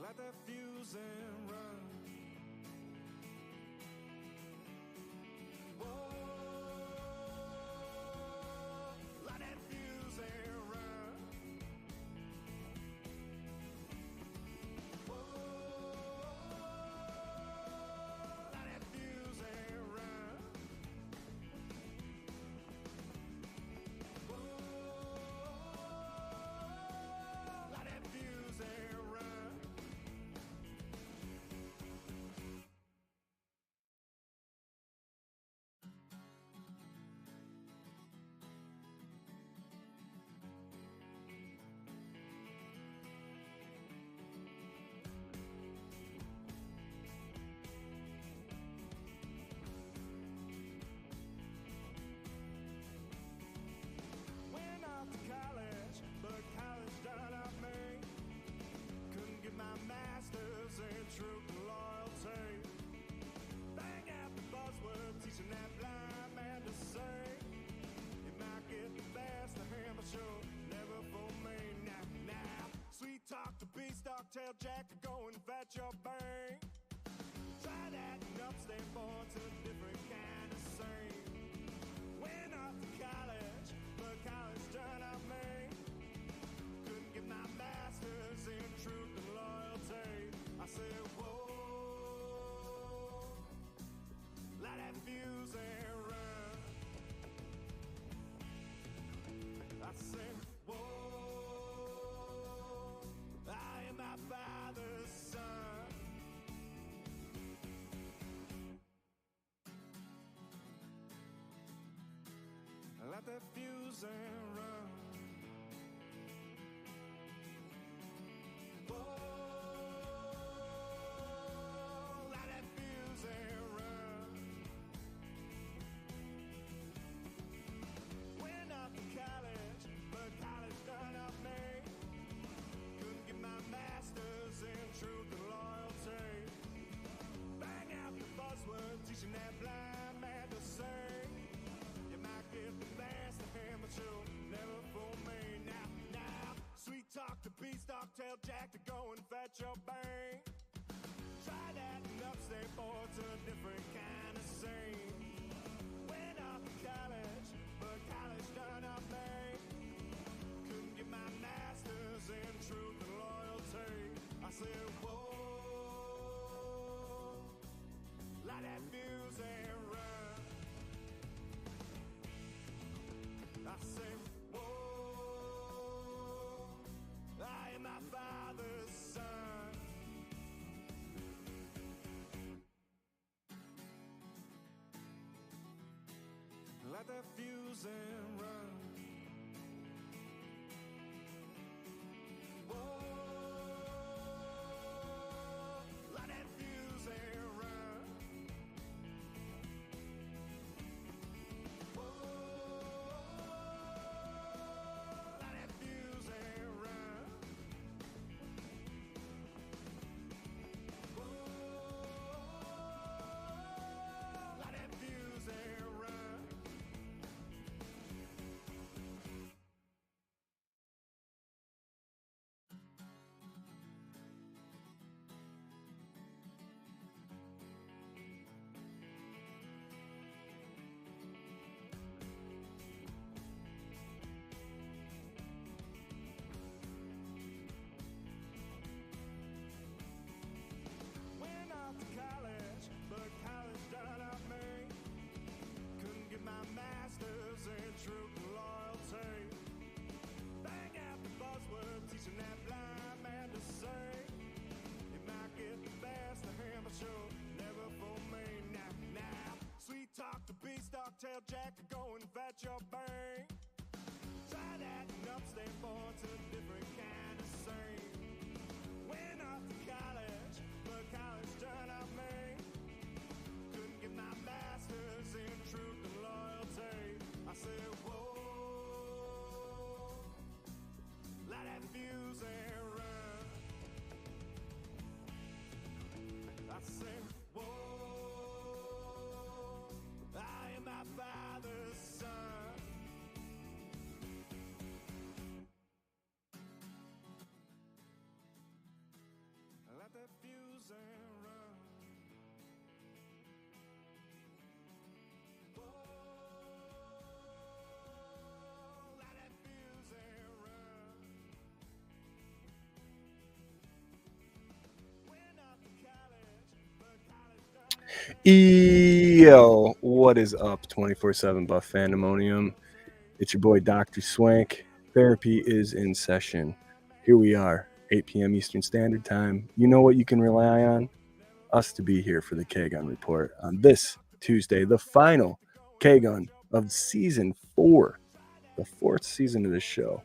Light that fuse and run. Whoa, light that fuse and run. Whoa, light that fuse and run. Whoa, light that fuse and run. Went off to college, but college done up me. Couldn't get my master's in truth and loyalty. Bang out the buzzword, teaching that blind man to say. You might get the best of him, but sure, never for me. Now, sweet talk to beast dog, tell Jack to go and fetch your bank. Try that and upstate boy to a different kind of scene. Went off to college, but college turned out me. Couldn't get my master's in truth and loyalty. I said, whoa, light that fuse and run. I said, whoa, I am my father's son. Light that fuse and run. Whoa, light that fuse and run. Went off to college, but college done up me. Couldn't get my master's in truth and loyalty. Bang out the buzzword, teaching that blind man to sing. You might get the best of him, but you'll never fool me. Now, sweet talk to beast dog, tell Jack to go and fetch your bank. Try that and upstate boy to a different kind of scene. Went off to college, but college done up me. Couldn't get my master's in truth and loyalty. I said, whoa, light that fuse and run. I say, whoa, I am my father's son. Light that fuse and run. Whoa, light that fuse and run. Whoa, but college done up me. Couldn't get my master's in truth and loyalty. Bang out the buzzword, teaching that blind man to say. You might get the best of him, but sure, never for me. Now, sweet talk to beast dog, tell Jack to go and fetch your bank. Try that and upstate boy to a different kind of scene. Went off to college, but college turned out me. Couldn't get my master's in truth and loyalty. I said, whoa, light that fuse and run. I said, whoa, I am my father's son. Yo, what is up, 24/7 Buff Fandemonium? It's your boy Dr. Swank. Therapy is in session. Here we are, 8 p.m. Eastern Standard Time. You know what you can rely on? Us to be here for the K-Gun Report on this Tuesday, the final K-Gun of Season 4, the 4th season of the show.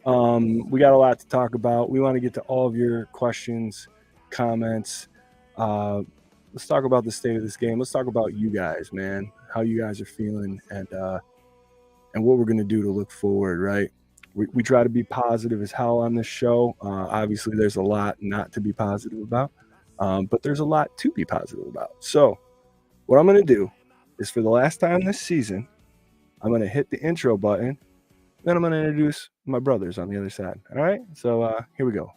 We got a lot to talk about. We want to get to all of your questions, comments. Let's talk about the state of this game. Let's talk about you guys, man. How you guys are feeling, and what we're gonna do to look forward. Right? We try to be positive as hell on this show. Obviously, there's a lot not to be positive about, but there's a lot to be positive about. So, what I'm gonna do is, for the last time this season, I'm gonna hit the intro button. Then I'm going to introduce my brothers on the other side. All right? So here we go.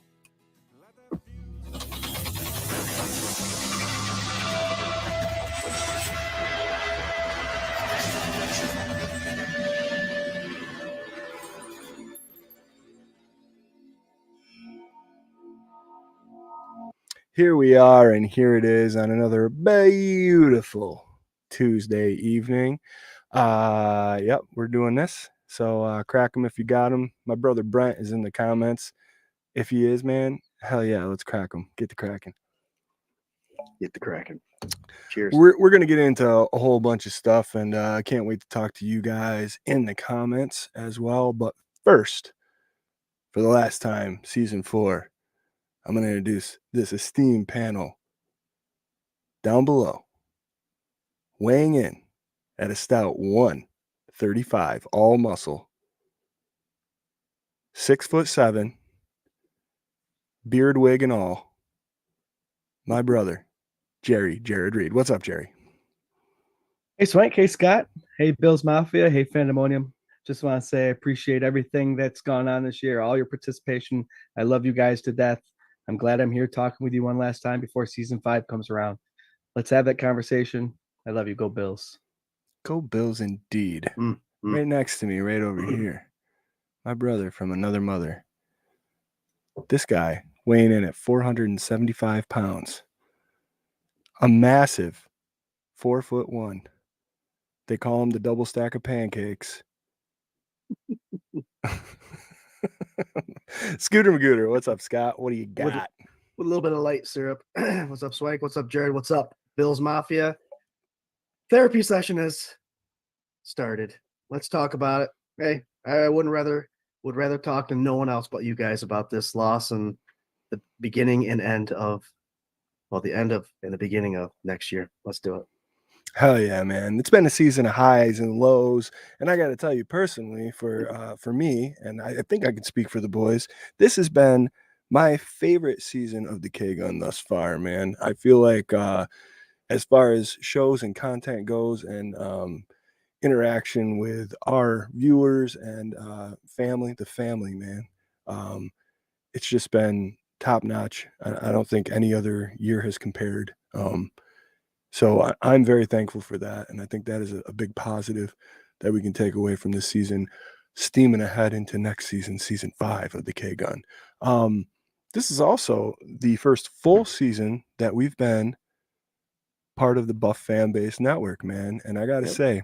Here we are, and here it is on another beautiful Tuesday evening. Yep, we're doing this. So crack them if you got them. My brother Brent is in the comments. If he is, man, hell yeah, let's crack them. Get the cracking. Get the cracking. Cheers. We're going to get into a whole bunch of stuff, and I can't wait to talk to you guys in the comments as well. But first, for the last time, Season 4, I'm going to introduce this esteemed panel down below, weighing in at a stout 135, all muscle, 6'7", beard wig and all, my brother, Jarrod Reed. What's up, Jerry? Hey, Swank. Hey, Scott. Hey, Bills Mafia. Hey, Fandemonium. Just want to say I appreciate everything that's gone on this year, all your participation. I love you guys to death. I'm glad I'm here talking with you one last time before Season 5 comes around. Let's have that conversation. I love you. Go Bills. Go Bills indeed. Right next to me, right over here, my brother from another mother. This guy weighing in at 475 pounds. A massive 4'1". They call him the double stack of pancakes. Scooter Magooter, what's up, Scott? What do you got? With a little bit of light syrup. What's up, Swank? What's up, Jarrod? What's up, Bills Mafia? Therapy session has started. Let's talk about it. Hey, I would rather talk to no one else but you guys about this loss and the beginning and end of, the end of and the beginning of next year. Let's do it. Hell yeah, man. It's been a season of highs and lows. And I got to tell you personally, for me, and I think I can speak for the boys, this has been my favorite season of the K-Gun thus far, man. I feel like as far as shows and content goes, and interaction with our viewers and the family, man, it's just been top notch. I don't think any other year has compared. So I'm very thankful for that, and I think that is a big positive that we can take away from this season, steaming ahead into next season, Season 5 of the K-Gun. This is also the first full season that we've been part of the Buff fan base network, man, and I got to say,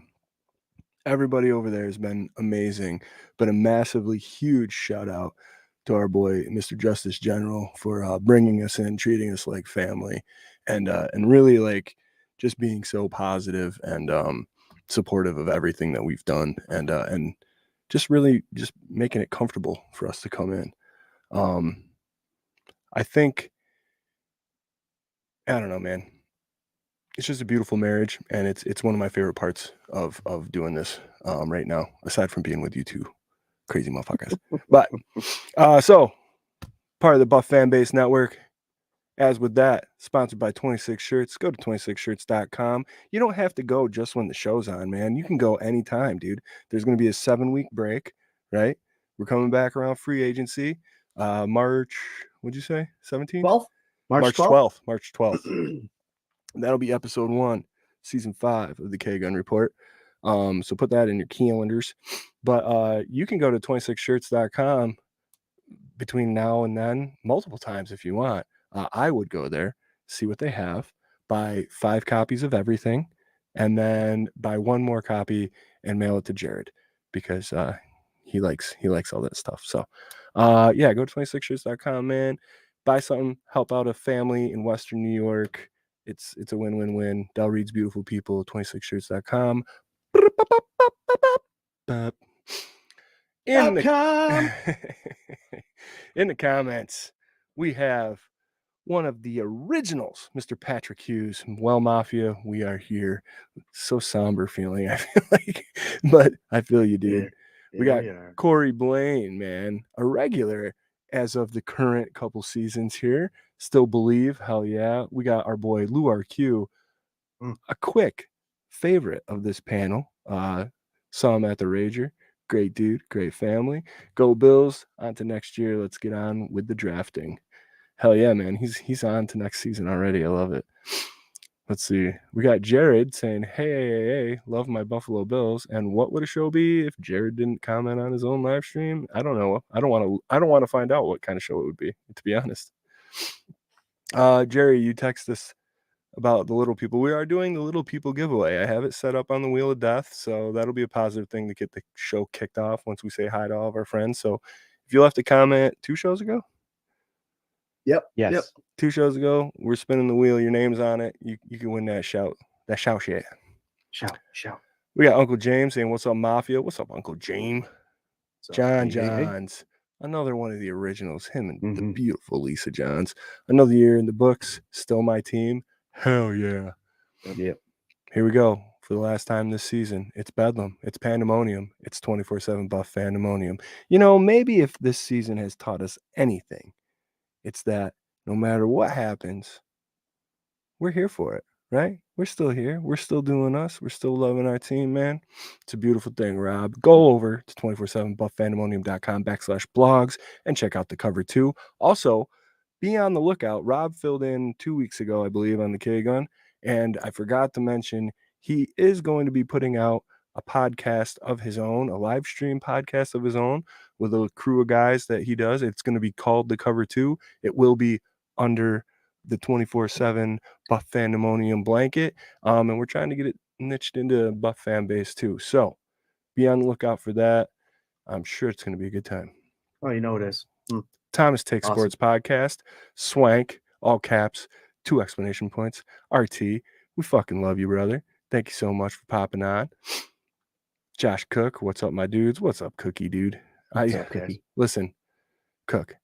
everybody over there has been amazing, but a massively huge shout out to our boy, Mr. Justice General, for bringing us in, treating us like family, and really like just being so positive and supportive of everything that we've done, and just really just making it comfortable for us to come in. I think, I don't know, man. It's just a beautiful marriage, and it's one of my favorite parts of doing this right now, aside from being with you two crazy motherfuckers. But so part of the Buff Fan Base Network. As with that, sponsored by 26 Shirts. Go to 26shirts.com. You don't have to go just when the show's on, man. You can go anytime, dude. There's going to be a 7-week break, right? We're coming back around free agency. March, what'd you say? 17th? 12th? March 12th. March 12th. That'll be episode 1, Season 5 of the K-Gun Report. So put that in your calendars. But you can go to 26shirts.com between now and then multiple times if you want. I would go there, see what they have, buy 5 copies of everything, and then buy 1 more copy and mail it to Jarrod because he likes all that stuff. So yeah, go to 26shirts.com, man. Buy something, help out a family in Western New York. It's a win-win-win. Del Reed's Beautiful People, 26shirts.com. In the comments, we have one of the originals, Mr. Patrick Hughes. Well, Mafia, we are here. So somber feeling, I feel like, but I feel you, dude. Yeah, we got we are. Corey Blaine, man, a regular as of the current couple seasons here. Still believe, hell yeah. We got our boy Lou RQ, a quick favorite of this panel. Saw him at the Rager. Great dude, great family. Go Bills. On to next year. Let's get on with the drafting. Hell yeah, man. He's on to next season already. I love it. Let's see. We got Jarrod saying, hey, love my Buffalo Bills. And what would a show be if Jarrod didn't comment on his own live stream? I don't know. I don't want to find out what kind of show it would be, to be honest. Jerry, you text us about the little people. We are doing the little people giveaway. I have it set up on the Wheel of Death, so that'll be a positive thing to get the show kicked off once we say hi to all of our friends. So if you left a comment 2 shows ago, Yes. Yep. 2 shows ago, we're spinning the wheel. Your name's on it. You can win that shout shit. Shout. We got Uncle James saying, "What's up, Mafia? What's up, Uncle James?" John Johns, another one of the originals. Him and the beautiful Lisa Johns. Another year in the books. Still my team. Hell yeah. Yep. Here we go. For the last time this season, it's Bedlam. It's Pandemonium. It's 24/7 Buff Pandemonium. You know, maybe if this season has taught us anything, it's that no matter what happens, we're here for it, right? We're still here. We're still doing us. We're still loving our team, man. It's a beautiful thing, Rob. Go over to 247buffpandemonium.com/blogs and check out the cover too. Also, be on the lookout. Rob filled in 2 weeks ago, I believe, on the K-Gun. And I forgot to mention, he is going to be putting out a podcast of his own, a live stream podcast of his own with a crew of guys that he does. It's going to be called The Cover 2. It will be under the 24/7 Buff Pandemonium blanket. And we're trying to get it niched into Buff fan base too. So be on the lookout for that. I'm sure it's going to be a good time. Oh, you know it is. Thomas Take Awesome. Sports Podcast, Swank, all caps, 2 exclamation points, RT. We fucking love you, brother. Thank you so much for popping on. Josh Cook, what's up, my dudes? What's up, Cookie dude? What's up, Cookie? Listen, Cook,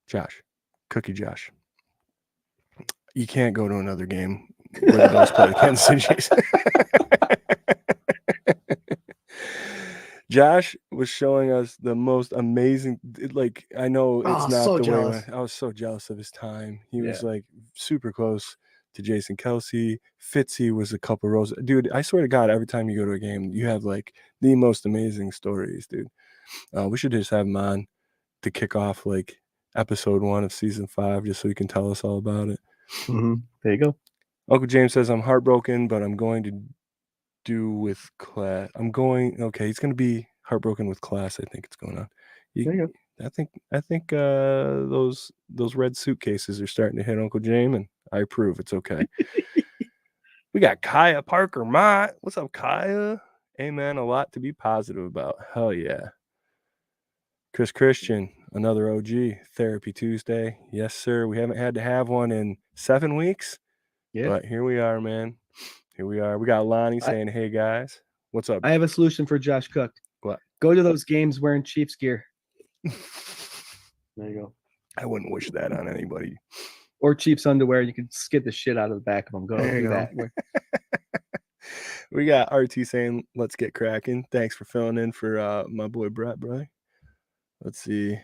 Josh, Cookie Josh. You can't go to another game where the Bills play the Kansas City Chiefs. Josh was showing us the most amazing, like, I know it's not so the jealous. way I was so jealous of his time. He was like super close to Jason Kelsey. Fitzy was a couple rows. Dude, I swear to God, every time you go to a game, you have like the most amazing stories, dude. We should just have him on to kick off like episode 1 of season 5, just so he can tell us all about it. There you go. Uncle James says, I'm heartbroken, but I'm going to do with class. He's going to be heartbroken with class. I think it's going on. There you I think those red suitcases are starting to hit Uncle James, and I approve. It's okay. We got Kaya Parker Mott. What's up, Kaya? Hey, man, a lot to be positive about. Hell yeah. Chris Christian, another OG, Therapy Tuesday. Yes, sir. We haven't had to have one in 7 weeks, but here we are, man. Here we are. We got Lonnie saying, hey, guys. What's up? I have a solution for Josh Cook. What? Go to those games wearing Chiefs gear. There you go. I wouldn't wish that on anybody. Or Chiefs underwear. You can skid the shit out of the back of them. Go There you do go. that. We got RT saying, let's get cracking. Thanks for filling in for my boy Brett, brother. Let's see.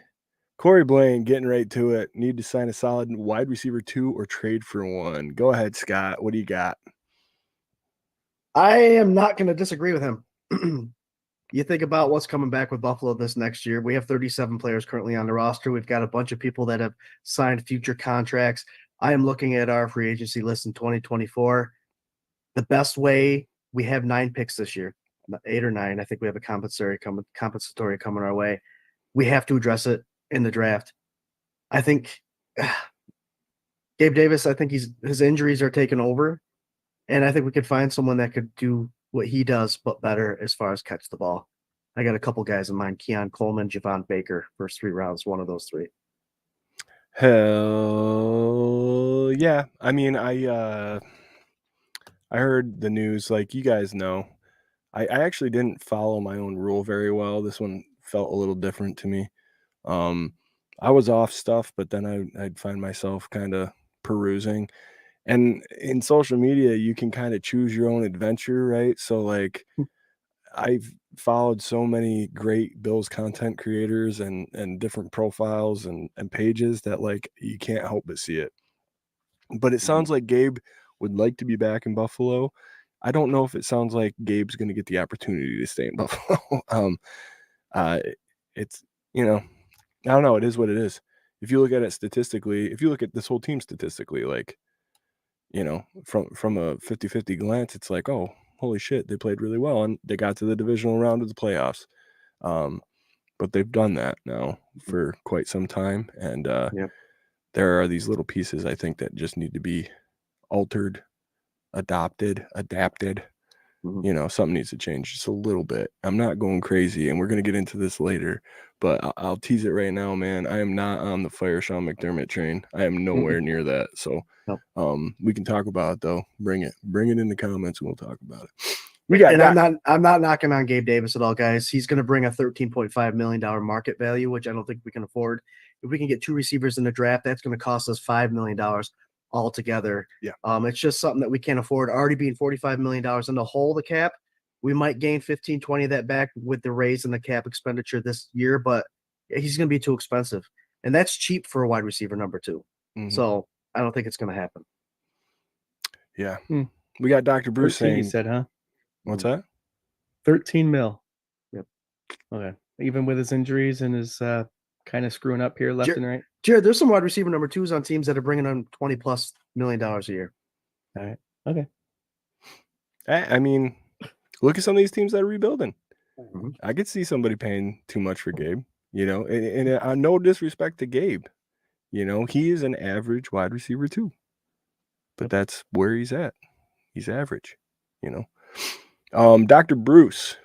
Corey Blaine, getting right to it. Need to sign a solid wide receiver 2 or trade for 1. Go ahead, Scott. What do you got? I am not going to disagree with him. You think about what's coming back with Buffalo this next year. We have 37 players currently on the roster. We've got a bunch of people that have signed future contracts. I am looking at our free agency list in 2024. The best way, we have 9 picks this year, 8 or 9. I think we have a compensatory coming our way. We have to address it in the draft. I think Gabe Davis, I think his injuries are taking over, and I think we could find someone that could do what he does, but better as far as catch the ball. I got a couple guys in mind: Keon Coleman, Javon Baker, first 3 rounds, one of those 3. Hell yeah. I mean, I heard the news, like you guys know. I actually didn't follow my own rule very well. This one felt a little different to me. I was off stuff, but then I'd find myself kind of perusing. And in social media, you can kind of choose your own adventure, right? So like I've followed so many great Bills content creators and different profiles and pages that like you can't help but see it. But it sounds like Gabe would like to be back in Buffalo. I don't know if it sounds like Gabe's going to get the opportunity to stay in Buffalo. It's, you know, I don't know. It is what it is. If you look at it statistically, if you look at this whole team statistically, like, you know, from a 50-50 glance, it's like, oh, holy shit, they played really well and they got to the divisional round of the playoffs. But they've done that now for quite some time. And there are these little pieces, I think, that just need to be altered, adapted. You know, something needs to change just a little bit. I'm not going crazy, and we're going to get into this later, but I'll tease it right now, man. I am not on the fire Sean McDermott train. I am nowhere near that. So we can talk about it, though. Bring it in the comments, and we'll talk about it. I'm not knocking on Gabe Davis at all, guys. He's going to bring a $13.5 million market value, which I don't think we can afford. If we can get 2 receivers in the draft, that's going to cost us $5 million altogether. Yeah. It's just something that we can't afford. Already being $45 million in the hole, the cap, we might gain 15, 20 of that back with the raise in the cap expenditure this year, but he's going to be too expensive. And that's cheap for a wide receiver number 2. So I don't think it's going to happen. Yeah. We got Dr. Bruce saying, you said, huh? What's that? 13 mil. Yep. Okay. Even with his injuries and his kind of screwing up here left and right. Jared, there's some wide receiver number 2s on teams that are bringing on $20+ million a year. All right. Okay. I mean, look at some of these teams that are rebuilding. I could see somebody paying too much for Gabe, you know, and no disrespect to Gabe, you know, he is an average wide receiver too, but that's where he's at. He's average, you know. Dr. Bruce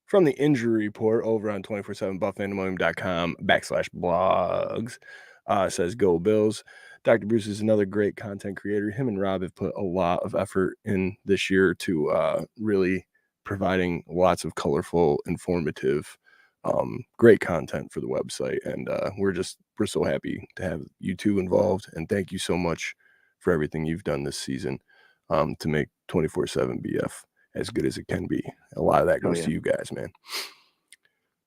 from the Injury Report over on 247buffandemonium.com/blogs says, go Bills. Dr. Bruce is another great content creator. Him and Rob have put a lot of effort in this year to really providing lots of colorful, informative, great content for the website. And we're so happy to have you two involved. And thank you so much for everything you've done this season to make 24/7 BF as good as it can be. A lot of that goes to you guys, man.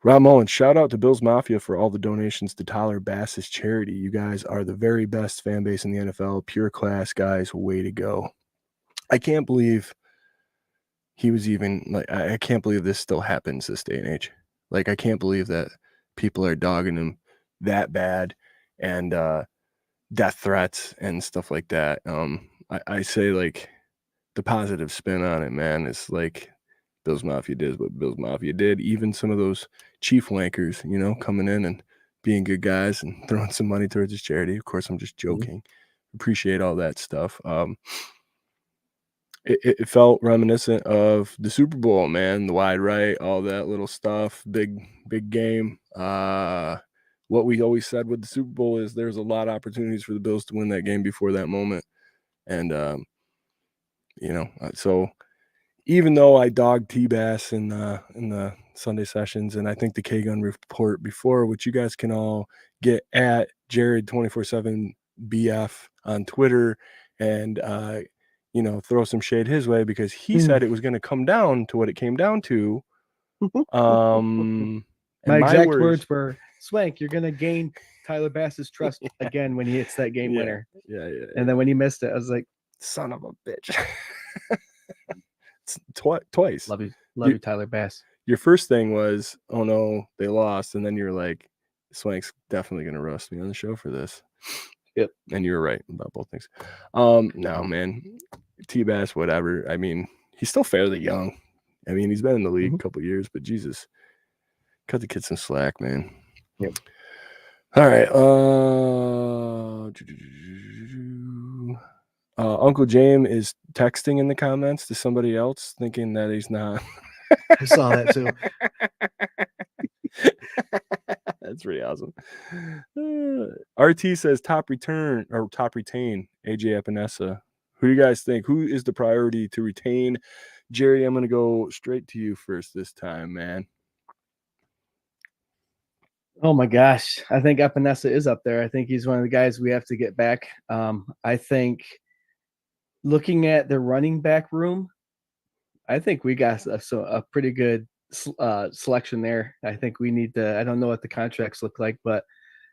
Rob Mullen, shout out to Bills Mafia for all the donations to Tyler Bass's charity. You guys are the very best fan base in the NFL. Pure class, guys. Way to go. I can't believe he was even like, I can't believe this still happens this day and age. Like, I can't believe that people are dogging him that bad and death threats and stuff like that. I say, like, the positive spin on it, man, is like Bills Mafia did what Bills Mafia did. Even some of those chief wankers, you know, coming in and being good guys and throwing some money towards his charity. Of course, I'm just joking. Appreciate all that stuff. It felt reminiscent of the Super Bowl, man. The wide right, all that little stuff. Big game. What we always said with the Super Bowl is there's a lot of opportunities for the Bills to win that game before that moment. And, you know, so even though I dogged T-Bass in the Sunday sessions, and I think the K-Gun report before, which you guys can all get at Jarrod 24/7 BF on Twitter, and you know, throw some shade his way because he said it was going to come down to what it came down to. My exact words were, Swank, you're going to gain Tyler Bass's trust again when he hits that game winner. Yeah. And then when he missed it, I was like, son of a bitch. Twice. Love you, Tyler Bass. Your first thing was, oh no, they lost. And then you're like, Swank's definitely going to roast me on the show for this. Yep. And you were right about both things. No, man, T-Bass, whatever. I mean, he's still fairly young. I mean, he's been in the league a couple years, but Jesus, cut the kid some slack, man. Yep. All right. Uncle James is texting in the comments to somebody else, thinking that he's not. I saw that too. That's pretty awesome. RT says top return or top retain AJ Epinesa. Who do you guys think? Who is the priority to retain? Jerry, I'm going to go straight to you first this time, man. Oh my gosh. I think Epinesa is up there. I think he's one of the guys we have to get back. I think looking at the running back room, I think we got a pretty good selection there. I think we need to, I don't know what the contracts look like, but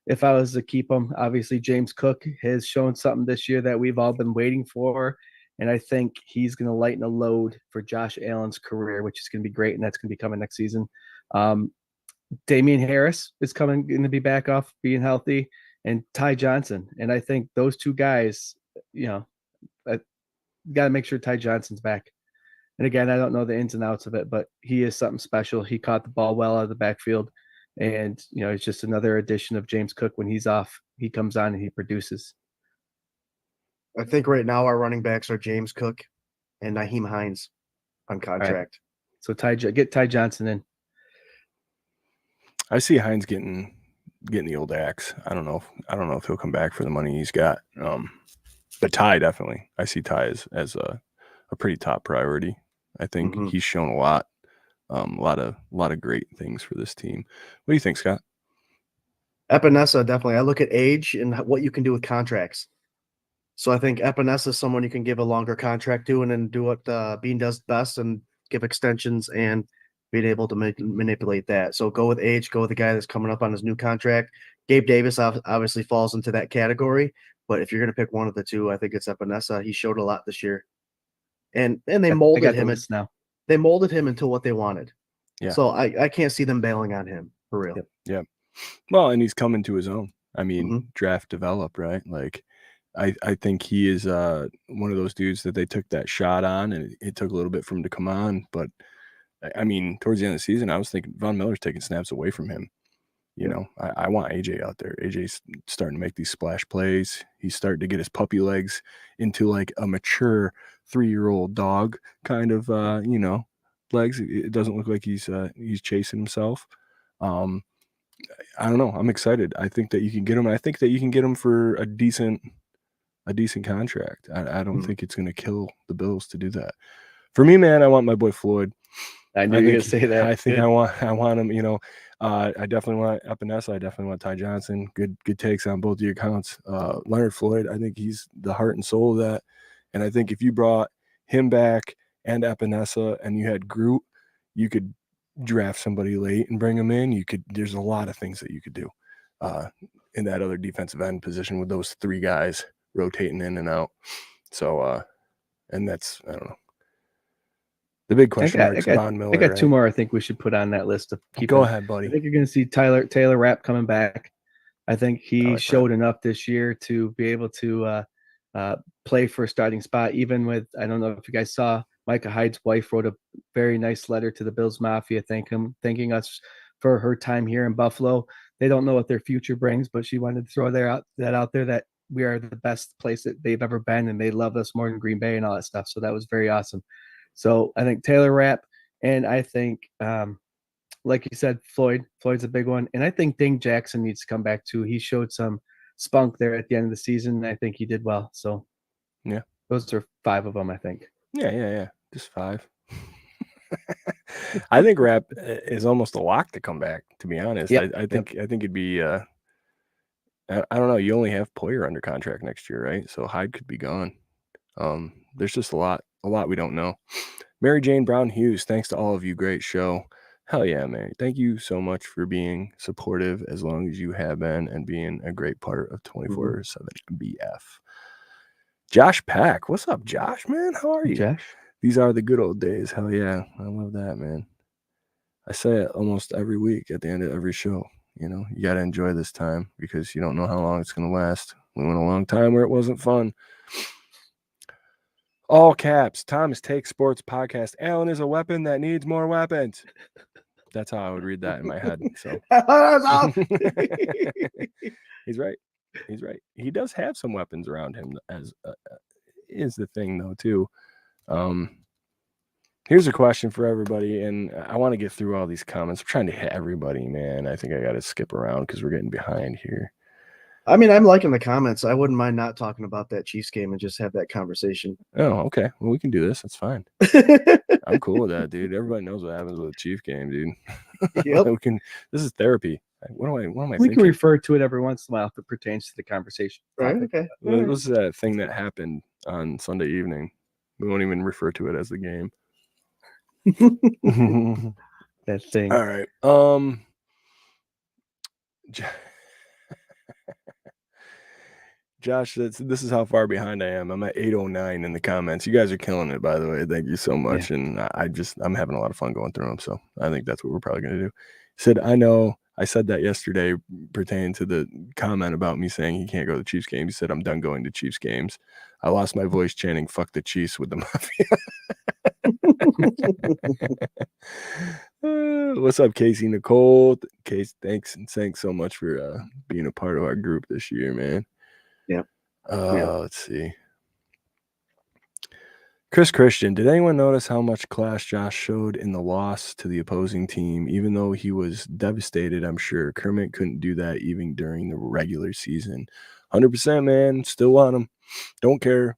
if I was to keep him, obviously James Cook has shown something this year that we've all been waiting for. And I think he's going to lighten a load for Josh Allen's career, which is going to be great. And that's going to be coming next season. Damian Harris is going to be back off being healthy, and Ty Johnson. And I think those two guys, got to make sure Ty Johnson's back. And again, I don't know the ins and outs of it, but he is something special. He caught the ball well out of the backfield. And, it's just another addition of James Cook. When he's off, he comes on and he produces. I think right now our running backs are James Cook and Nyheim Hines on contract. Right. So get Ty Johnson in. I see Hines getting the old axe. I don't know if he'll come back for the money he's got. But Ty definitely. I see Ty as a pretty top priority. I think he's shown a lot of great things for this team. What do you think, Scott? Epinesa, definitely. I look at age and what you can do with contracts. So I think Epinesa is someone you can give a longer contract to and then do what Bean does best and give extensions and being able to manipulate that. So go with age, go with the guy that's coming up on his new contract. Gabe Davis obviously falls into that category, but if you're going to pick one of the two, I think it's Epinesa. He showed a lot this year. And they molded him now. They molded him into what they wanted. Yeah. So I can't see them bailing on him for real. Yeah. Well, and he's coming to his own. I mean, draft develop, right? Like I think he is one of those dudes that they took that shot on, and it took a little bit for him to come on. But I mean, towards the end of the season, I was thinking Von Miller's taking snaps away from him. I want AJ out there. AJ's starting to make these splash plays. He's starting to get his puppy legs into like a mature 3-year-old dog kind of, legs. It doesn't look like he's chasing himself. I don't know. I'm excited. I think that you can get him. I think that you can get him for a decent contract. I don't think it's going to kill the Bills to do that. For me, man, I want my boy Floyd. I knew you were going to say that. I think I want him, I definitely want Epinesa. I definitely want Ty Johnson. Good takes on both of your accounts. Leonard Floyd, I think he's the heart and soul of that. And I think if you brought him back and Epinesa and you had Groot, you could draft somebody late and bring him in. There's a lot of things that you could do in that other defensive end position with those 3 guys rotating in and out. So, and that's, I don't know. The big question mark is Von Miller. I got 2 more I think we should put on that list. Go ahead, buddy. I think you're going to see Taylor Rapp coming back. I think he showed enough this year to be able to play for a starting spot, even with, I don't know if you guys saw, Micah Hyde's wife wrote a very nice letter to the Bills Mafia thanking us for her time here in Buffalo. They don't know what their future brings, but she wanted to throw that out there that we are the best place that they've ever been, and they love us more than Green Bay and all that stuff. So that was very awesome. So I think Taylor Rapp, and I think, like you said, Floyd's a big one. And I think Ding Jackson needs to come back too. He showed some spunk there at the end of the season. And I think he did well. So yeah, those are 5 of them, I think. Yeah. Just 5. I think Rapp is almost a lock to come back, to be honest. Yep. I think it'd be, I don't know. You only have Poyer under contract next year, right? So Hyde could be gone. There's just a lot we don't know. Mary Jane Brown Hughes, thanks to all of you. Great show. Hell yeah, Mary. Thank you so much for being supportive as long as you have been and being a great part of 24/7 BF. Josh Pack. What's up, Josh, man? How are you? Josh? These are the good old days. Hell yeah. I love that, man. I say it almost every week at the end of every show. You got to enjoy this time because you don't know how long it's going to last. We went a long time where it wasn't fun. All caps, Thomas Take Sports Podcast. Allen is a weapon that needs more weapons. That's how I would read that in my head. So he's right. He does have some weapons around him. As is the thing, though, too. Here's a question for everybody, and I want to get through all these comments. I'm trying to hit everybody, man. I think I got to skip around because we're getting behind here. I mean, I'm liking the comments. I wouldn't mind not talking about that Chiefs game and just have that conversation. Oh, okay. Well, we can do this. That's fine. I'm cool with that, dude. Everybody knows what happens with a Chief game, dude. Yep. We can. This is therapy. What am I We thinking? can refer to it every once in a while if it pertains to the conversation. Right. topic. Okay. What was that thing that happened on Sunday evening? We won't even refer to it as the game. That thing. All right. Josh, this is how far behind I am. I'm at 809 in the comments. You guys are killing it, by the way. Thank you so much. Yeah. And I'm having a lot of fun going through them. So I think that's what we're probably going to do. He said, I know I said that yesterday pertaining to the comment about me saying he can't go to the Chiefs game. He said, I'm done going to Chiefs games. I lost my voice chanting, fuck the Chiefs with the Mafia. What's up, Casey Nicole? Case, thanks so much for being a part of our group this year, man. Yeah. Let's see. Chris Christian, did anyone notice how much class Josh showed in the loss to the opposing team? Even though he was devastated, I'm sure Kermit couldn't do that even during the regular season. 100%, man. Still want him. Don't care.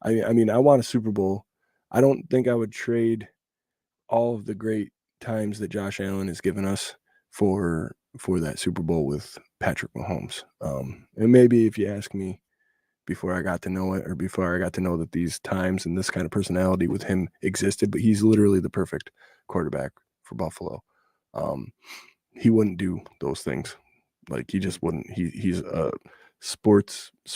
I mean, I want a Super Bowl. I don't think I would trade all of the great times that Josh Allen has given us for that Super Bowl with Patrick Mahomes. And maybe if you ask me before I got to know it, or before I got to know that these times and this kind of personality with him existed, but he's literally the perfect quarterback for Buffalo. He wouldn't do those things. Like, he just wouldn't. He's a sportsman.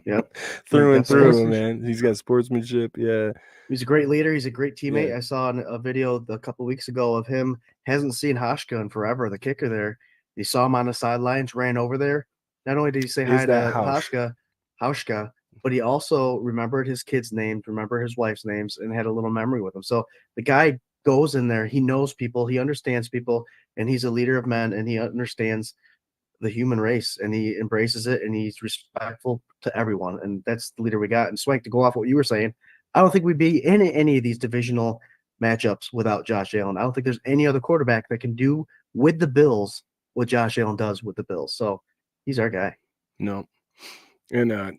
Yep. Through and through, Sportsmanship. man. He's got sportsmanship. Yeah. He's a great leader. He's a great teammate. Yeah. I saw a video a couple of weeks ago of him. Hasn't seen Hauschka in forever, the kicker there. He saw him on the sidelines, ran over there. Not only did he say hi to Hauschka, but he also remembered his kids' names, remembered his wife's names, and had a little memory with him. So the guy goes in there. He knows people. He understands people, and he's a leader of men, and he understands the human race, and he embraces it, and he's respectful to everyone. And that's the leader we got. And Swank, to go off what you were saying, I don't think we'd be in any of these divisional matchups without Josh Allen. I don't think there's any other quarterback that can do with the Bills what Josh Allen does with the Bills. So he's our guy. No. And I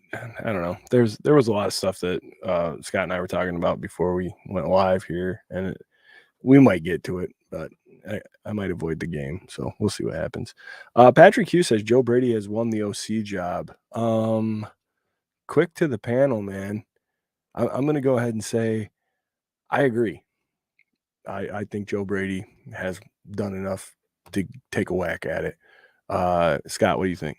don't know. There was a lot of stuff that Scott and I were talking about before we went live here, and we might get to it, but I might avoid the game. So we'll see what happens. Patrick Hughes says Joe Brady has won the OC job. Quick to the panel, man. I'm going to go ahead and say I agree. I think Joe Brady has done enough to take a whack at it. Scott, what do you think?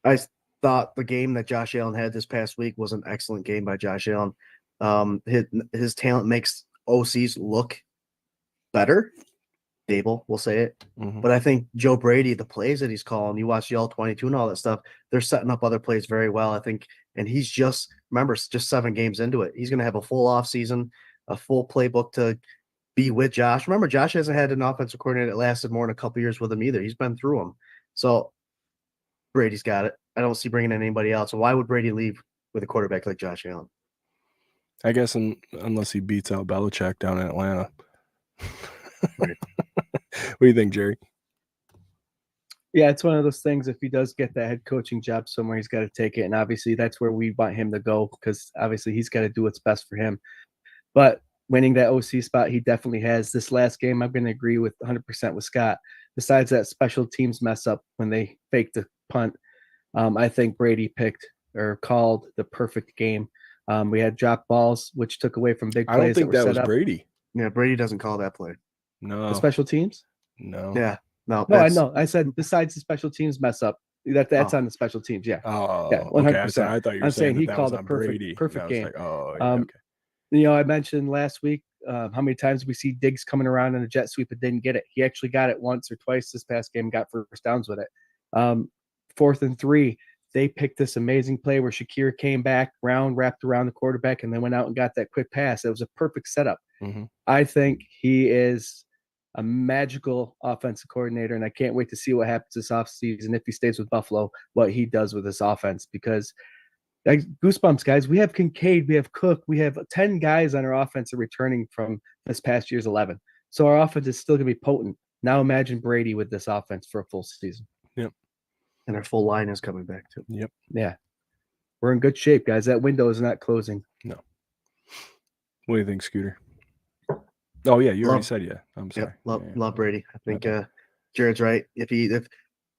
I thought the game that Josh Allen had this past week was an excellent game by Josh Allen. His talent makes OCs look better. Dable, we'll say it. Mm-hmm. But I think Joe Brady, the plays that he's calling, you watch the All-22 and all that stuff, they're setting up other plays very well, I think. And he's just 7 games into it. He's going to have a full off season, a full playbook to be with Josh. Remember, Josh hasn't had an offensive coordinator that lasted more than a couple years with him either. He's been through them. So Brady's got it. I don't see bringing in anybody else. So why would Brady leave with a quarterback like Josh Allen? I guess unless he beats out Belichick down in Atlanta. Right. What do you think, Jerry? Yeah, it's one of those things. If he does get that head coaching job somewhere, he's got to take it. And obviously that's where we want him to go, because obviously he's got to do what's best for him. But winning that OC spot, he definitely has. This last game, I'm going to agree with 100% with Scott. Besides that special teams mess up when they faked the punt, I think Brady picked or called the perfect game. We had drop balls, which took away from big plays. I don't think that was up. Brady. Yeah, Brady doesn't call that play. No. The special teams? No. Yeah. No, I know. I said besides the special teams mess up. That's on the special teams. Yeah. Oh, yeah, 100%. Okay. I thought you were saying he that called was a on perfect Brady. game. Like, oh, yeah, okay. I mentioned last week how many times we see Diggs coming around in a jet sweep and didn't get it. He actually got it once or twice this past game, got first downs with it. 4th and 3, they picked this amazing play where Shakir came back, wrapped around the quarterback, and then went out and got that quick pass. It was a perfect setup. Mm-hmm. I think he is a magical offensive coordinator, and I can't wait to see what happens this offseason if he stays with Buffalo, what he does with this offense, because like, goosebumps, guys. We have Kincaid, we have Cook, we have 10 guys on our offense are returning from this past year's 11. So our offense is still going to be potent. Now imagine Brady with this offense for a full season. Yep. And our full line is coming back too. Yep. Yeah. We're in good shape, guys. That window is not closing. No. What do you think, Scooter? Oh yeah, you already Love- said yeah. I'm sorry. Yep, Yeah. love Brady. I think Okay. Jared's right. If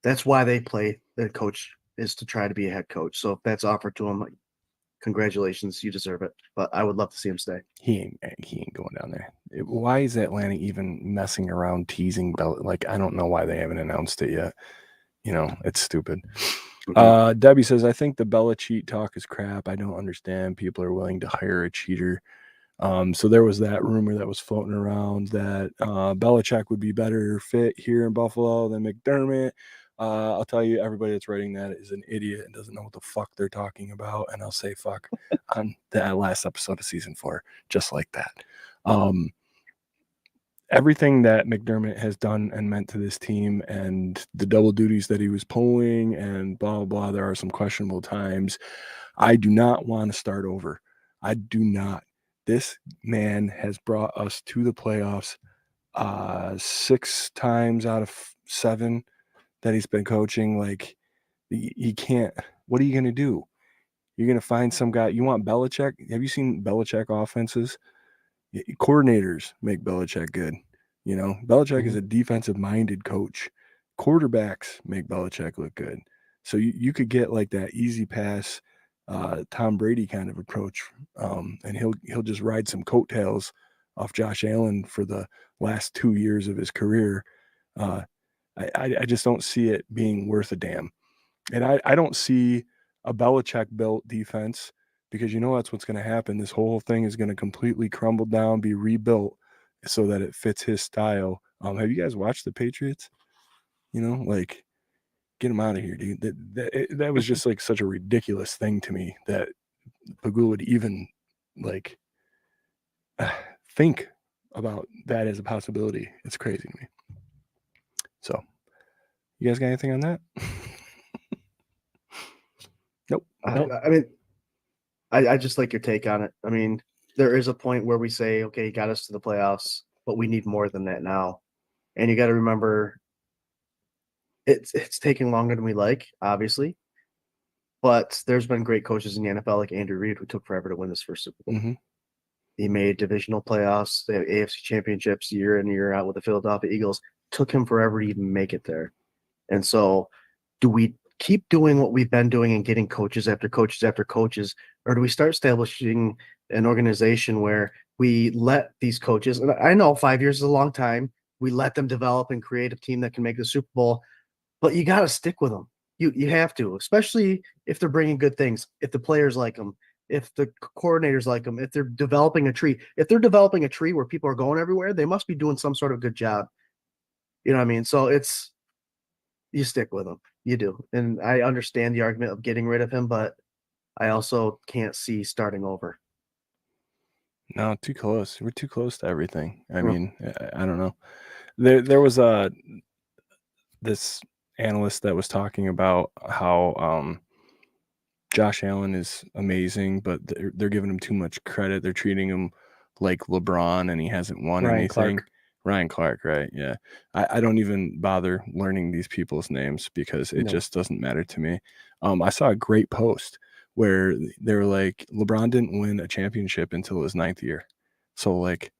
that's why they play the coach is to try to be a head coach. So if that's offered to him, congratulations, you deserve it. But I would love to see him stay. He ain't going down there. Why is Atlanta even messing around, teasing Bell? Like, I don't know why they haven't announced it yet. You know, it's stupid. Debbie says, I think the Bella cheat talk is crap. I don't understand. People are willing to hire a cheater. So there was that rumor that was floating around that Belichick would be better fit here in Buffalo than McDermott. I'll tell you, everybody that's writing that is an idiot and doesn't know what the fuck they're talking about. And I'll say fuck on that last episode of season 4, just like that. Everything that McDermott has done and meant to this team and the double duties that he was pulling and blah, blah, blah, there are some questionable times. I do not want to start over. I do not. This man has brought us to the playoffs 6 times out of 7 that he's been coaching. Like, he can't. What are you going to do? You're going to find some guy. You want Belichick? Have you seen Belichick offenses? Coordinators make Belichick good. You know, Belichick is a defensive-minded coach. Quarterbacks make Belichick look good. So you could get like that easy pass, Tom Brady kind of approach, and he'll just ride some coattails off Josh Allen for the last 2 years of his career. I just don't see it being worth a damn. And I don't see a Belichick-built defense, because you know that's what's going to happen. This whole thing is going to completely crumble down, be rebuilt so that it fits his style. Have you guys watched the Patriots? You know, like, get him out of here, dude. That was just like such a ridiculous thing to me that Pagula would even like think about that as a possibility. It's crazy to me. So, you guys got anything on that? Nope. I mean, I just like your take on it. I mean, there is a point where we say, okay, he got us to the playoffs, but we need more than that now. And you got to remember, it's taking longer than we like, obviously. But there's been great coaches in the NFL, like Andrew Reid, who took forever to win this first Super Bowl. Mm-hmm. He made divisional playoffs, the AFC championships year in, year out with the Philadelphia Eagles. Took him forever to even make it there. And so, do we keep doing what we've been doing and getting coaches after coaches after coaches, or do we start establishing an organization where we let these coaches, and I know 5 years is a long time, we let them develop and create a team that can make the Super Bowl, but you got to stick with them. You have to, especially if they're bringing good things, if the players like them, if the coordinators like them, if they're developing a tree. If they're developing a tree where people are going everywhere, they must be doing some sort of good job. You know what I mean? So you stick with him. You do. And I understand the argument of getting rid of him, but I also can't see starting over. No, too close. We're too close to everything. I Yeah. mean, I don't know. There was this analyst that was talking about how Josh Allen is amazing, but they're giving him too much credit. They're treating him like LeBron, and he hasn't won anything. Ryan Clark, right? Yeah. I don't even bother learning these people's names because it just doesn't matter to me. I saw a great post where they were like, LeBron didn't win a championship until his 9th year. So, like,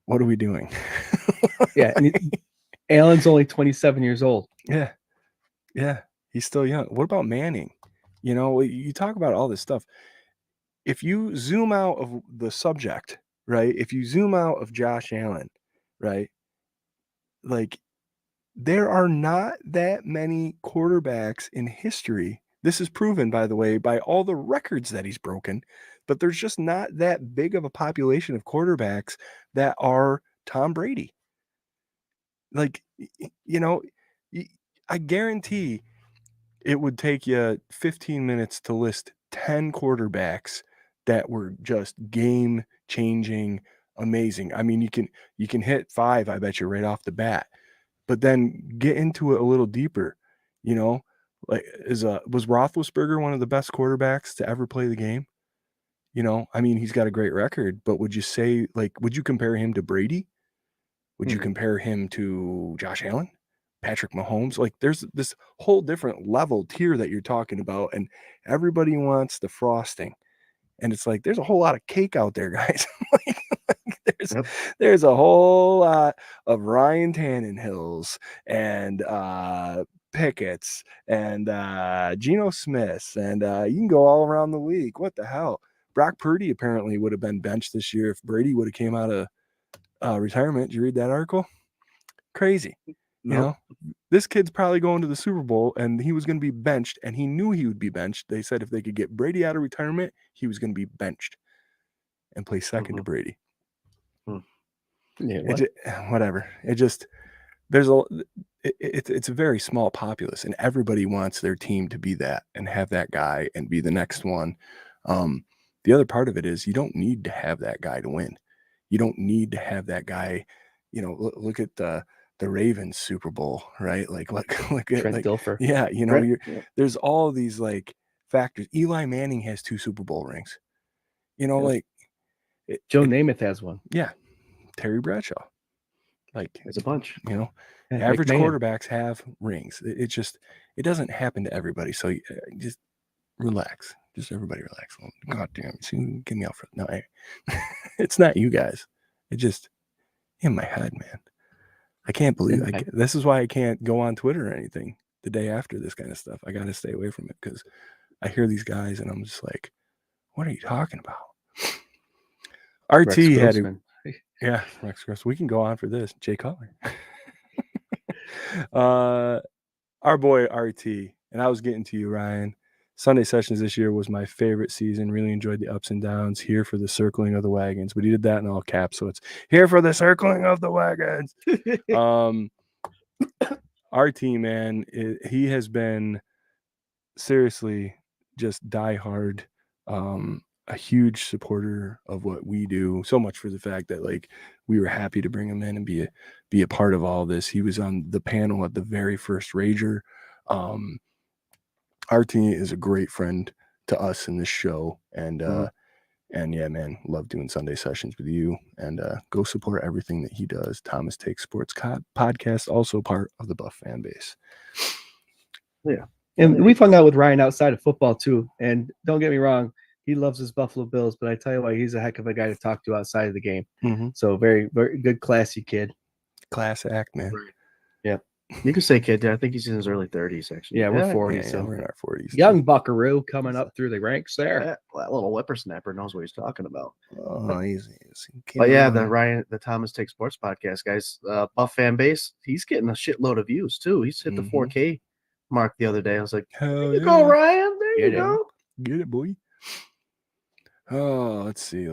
what are we doing? Yeah. And Allen's only 27 years old. Yeah. Yeah. He's still young. What about Manning? You know, you talk about all this stuff. If you zoom out of the subject, right? If you zoom out of Josh Allen, right? Like, there are not that many quarterbacks in history. This is proven, by the way, by all the records that he's broken, but there's just not that big of a population of quarterbacks that are Tom Brady. Like, you know, I guarantee it would take you 15 minutes to list 10 quarterbacks that were just game-changing, amazing. I mean, you can hit 5, I bet you, right off the bat. But then get into it a little deeper, you know, like was Roethlisberger one of the best quarterbacks to ever play the game? You know, I mean, he's got a great record, but would you say, like, would you compare him to Brady? Would you compare him to Josh Allen, Patrick Mahomes? Like, there's this whole different level tier that you're talking about, and everybody wants the frosting. And it's like, there's a whole lot of cake out there, guys. There's a whole lot of Ryan Tannenhills and Pickett's and Geno Smiths, and you can go all around the league. What the hell? Brock Purdy apparently would have been benched this year if Brady would have came out of retirement. Did you read that article? Crazy. You know, this kid's probably going to the Super Bowl, and he was going to be benched, and he knew he would be benched. They said if they could get Brady out of retirement, he was going to be benched and play second to Brady. Yeah, whatever. It's a very small populace, and everybody wants their team to be that and have that guy and be the next one. The other part of it is you don't need to have that guy to win. You don't need to have that guy. You know, look at the Ravens Super Bowl, right? Like look at Trent Dilfer. Yeah, you know, there's all these like factors. Eli Manning has 2 Super Bowl rings. You know, like Joe Namath has one. Yeah, Terry Bradshaw. Like, there's a bunch. You know, Yeah, average McMahon. quarterbacks have rings. It doesn't happen to everybody. So just relax. Just everybody relax. God damn it. Get me out front. No, it's not you guys. It just in my head, man. I can't believe this is why I can't go on Twitter or anything the day after this kind of stuff. I got to stay away from it because I hear these guys and I'm just like, what are you talking about? RT had Rex Gross. We can go on for this. Jay Cutler. Our boy RT, and I was getting to you, Ryan. Sunday sessions this year was my favorite season. Really enjoyed the ups and downs. Here for the circling of the wagons, but he did that in all caps, so it's here for the circling of the wagons. RT, man, he has been seriously just diehard, a huge supporter of what we do. So much for the fact that like we were happy to bring him in and be a part of all this. He was on the panel at the very first Rager. RT is a great friend to us in this show, and yeah, man, love doing Sunday sessions with you, and go support everything that he does. Thomas Takes Sports podcast, also part of the Buff fan base. Yeah, and we've hung out with Ryan outside of football too, and don't get me wrong, he loves his Buffalo Bills, but I tell you what, he's a heck of a guy to talk to outside of the game. So very, very good, classy kid. Class act, man. Yeah. You could say kid. I think he's in his early 30s, actually. Yeah, we're 40s. Yeah, so we're in our 40s. Young buckaroo coming up through the ranks there. That little whippersnapper knows what he's talking about. Oh, easy. But yeah, the Thomas Take Sports podcast, guys, Buff fan base, he's getting a shitload of views too. He's hit the 4K mark the other day. I was like, there you go, Ryan. There you go. Get it, boy. Oh, let's see.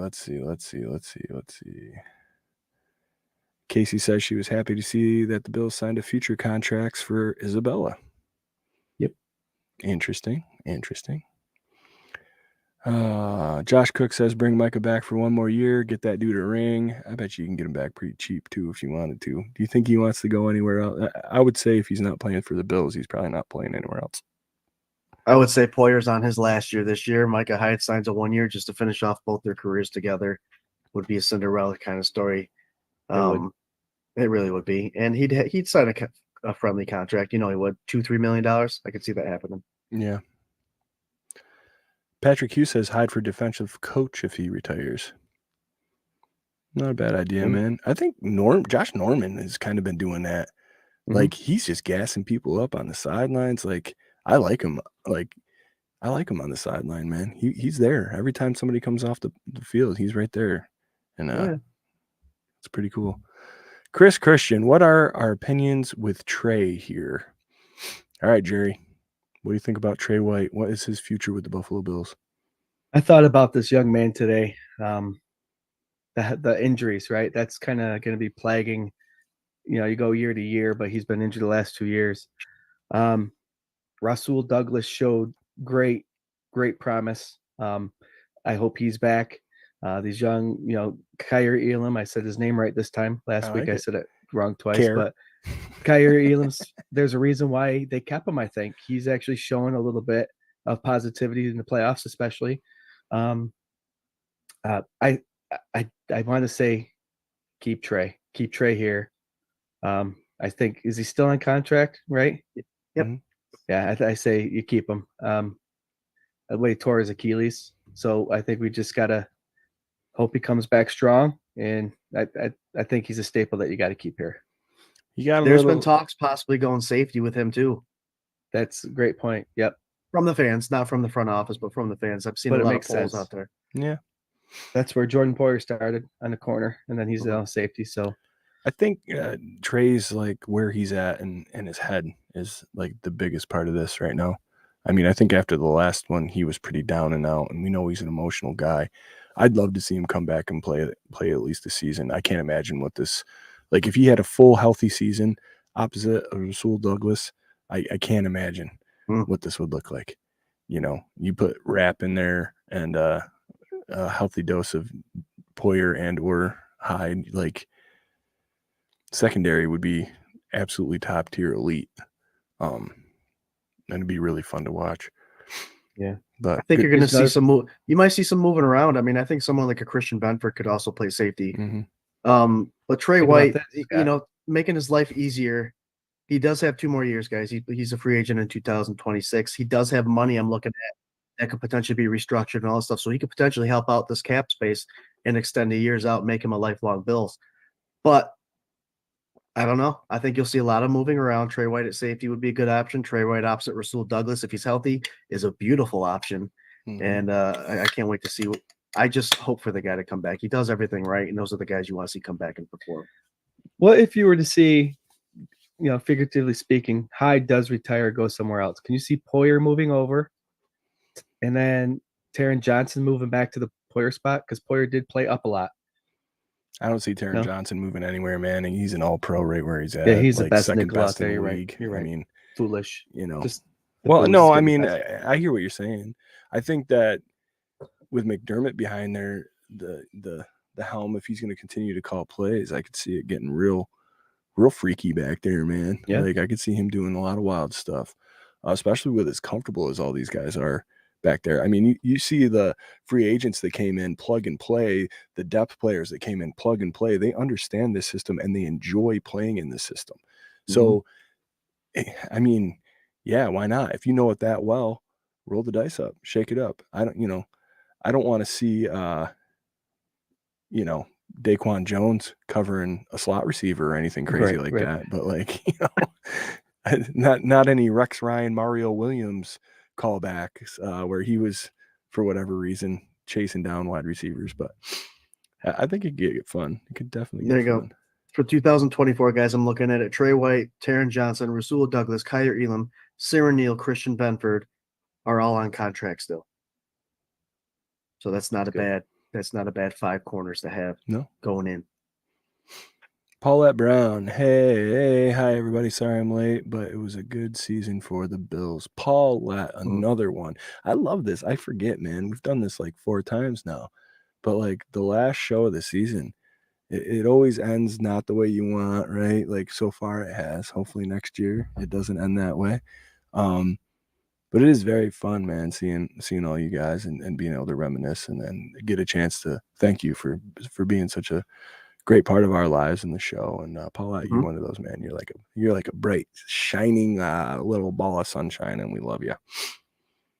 Casey says she was happy to see that the Bills signed a future contracts for Isabella. Yep. Interesting. Josh Cook says bring Micah back for 1 more year. Get that dude a ring. I bet you can get him back pretty cheap too if you wanted to. Do you think he wants to go anywhere else? I would say if he's not playing for the Bills, he's probably not playing anywhere else. I would say Poyer's on his last year this year. Micah Hyde signs a 1 year just to finish off both their careers together. Would be a Cinderella kind of story. It really would be, and he'd sign a friendly contract. You know, he would $2-3 million. I could see that happening. Yeah. Patrick Hughes says Hyde for defensive coach if he retires. Not a bad idea, man. I think Josh Norman has kind of been doing that. Like he's just gassing people up on the sidelines. Like I like him. I like him on the sideline, man. He's there every time somebody comes off the field. He's right there, and it's pretty cool. Chris Christian, what are our opinions with Trey here? All right, Jerry, what do you think about Trey White? What is his future with the Buffalo Bills? I thought about this young man today. The injuries, right? That's kind of going to be plaguing. You know, you go year to year, but he's been injured the last 2 years. Rasul Douglas showed great promise. I hope he's back. These young, Kyer Elam, I said his name right this time. Last week I said it wrong twice, but Kyer Elam's, there's a reason why they kept him, I think. He's actually showing a little bit of positivity in the playoffs, especially. I want to say keep Trey here. I think, is he still on contract, right? Yep. Mm-hmm. Yeah, I say you keep him. The way he tore his Achilles, so I think we just gotta hope he comes back strong, and I think he's a staple that you got to keep here. There's been talks possibly going safety with him too. That's a great point. Yep. From the fans, not from the front office, but from the fans. I've seen a lot of polls out there. Yeah. That's where Jordan Poyer started on the corner, and then he's on safety. So I think Trey's like where he's at and his head is like the biggest part of this right now. I mean, I think after the last one, he was pretty down and out, and we know he's an emotional guy. I'd love to see him come back and play at least a season. I can't imagine what this, like if he had a full healthy season opposite of Rasul Douglas, I can't imagine what this would look like. You put Rapp in there and a healthy dose of Poyer and or Hyde, like secondary would be absolutely top tier elite. And it'd be really fun to watch. Yeah. But I think you're going to see some you might see some moving around. I mean, I think someone like a Christian Benford could also play safety. Mm-hmm. But Trey White, making his life easier. He does have 2 more years, guys. He's a free agent in 2026. He does have money I'm looking at that could potentially be restructured and all that stuff. So he could potentially help out this cap space and extend the years out, make him a lifelong Bills. But I don't know. I think you'll see a lot of moving around. Trey White at safety would be a good option. Trey White opposite Rasul Douglas, if he's healthy, is a beautiful option. Mm-hmm. And I can't wait to see I just hope for the guy to come back. He does everything right, and those are the guys you want to see come back and perform. What if you were to see, figuratively speaking, Hyde does retire, go somewhere else? Can you see Poyer moving over, and then Taron Johnson moving back to the Poyer spot? Because Poyer did play up a lot. I don't see Taron Johnson moving anywhere, man. And he's an all-pro right where he's at. Yeah, he's like the best second nickel best out there. in the You're league. Right. You're right. I mean, foolish. I mean, I hear what you're saying. I think that with McDermott behind there, the helm, if he's going to continue to call plays, I could see it getting real freaky back there, man. Yeah. Like I could see him doing a lot of wild stuff, especially with as comfortable as all these guys are back there. I mean, you see the free agents that came in plug and play, the depth players that came in plug and play. They understand this system and they enjoy playing in this system. So, I mean, yeah, why not? If you know it that well, roll the dice up, shake it up. I don't want to see, Daquan Jones covering a slot receiver or anything crazy that. But like, not any Rex Ryan, Mario Williams callbacks where he was, for whatever reason, chasing down wide receivers. But I think it could get fun. It could definitely get fun. Go. For 2024, guys, I'm looking at it. Trey White, Taron Johnson, Rasul Douglas, Kyer Elam, Sarah Neal, Christian Benford are all on contract still. So that's not a bad 5 corners to have going in. Paulette Brown. Hey, hi everybody. Sorry I'm late, but it was a good season for the Bills. Paulette, another one. I love this. I forget, man. We've done this like 4 times now. But like the last show of the season, it always ends not the way you want, right? Like so far it has. Hopefully next year it doesn't end that way. But it is very fun, man, seeing all you guys and being able to reminisce and then get a chance to thank you for being such a great part of our lives in the show. And Paulette, you're one of those, man. You're like a bright, shining little ball of sunshine, and we love you.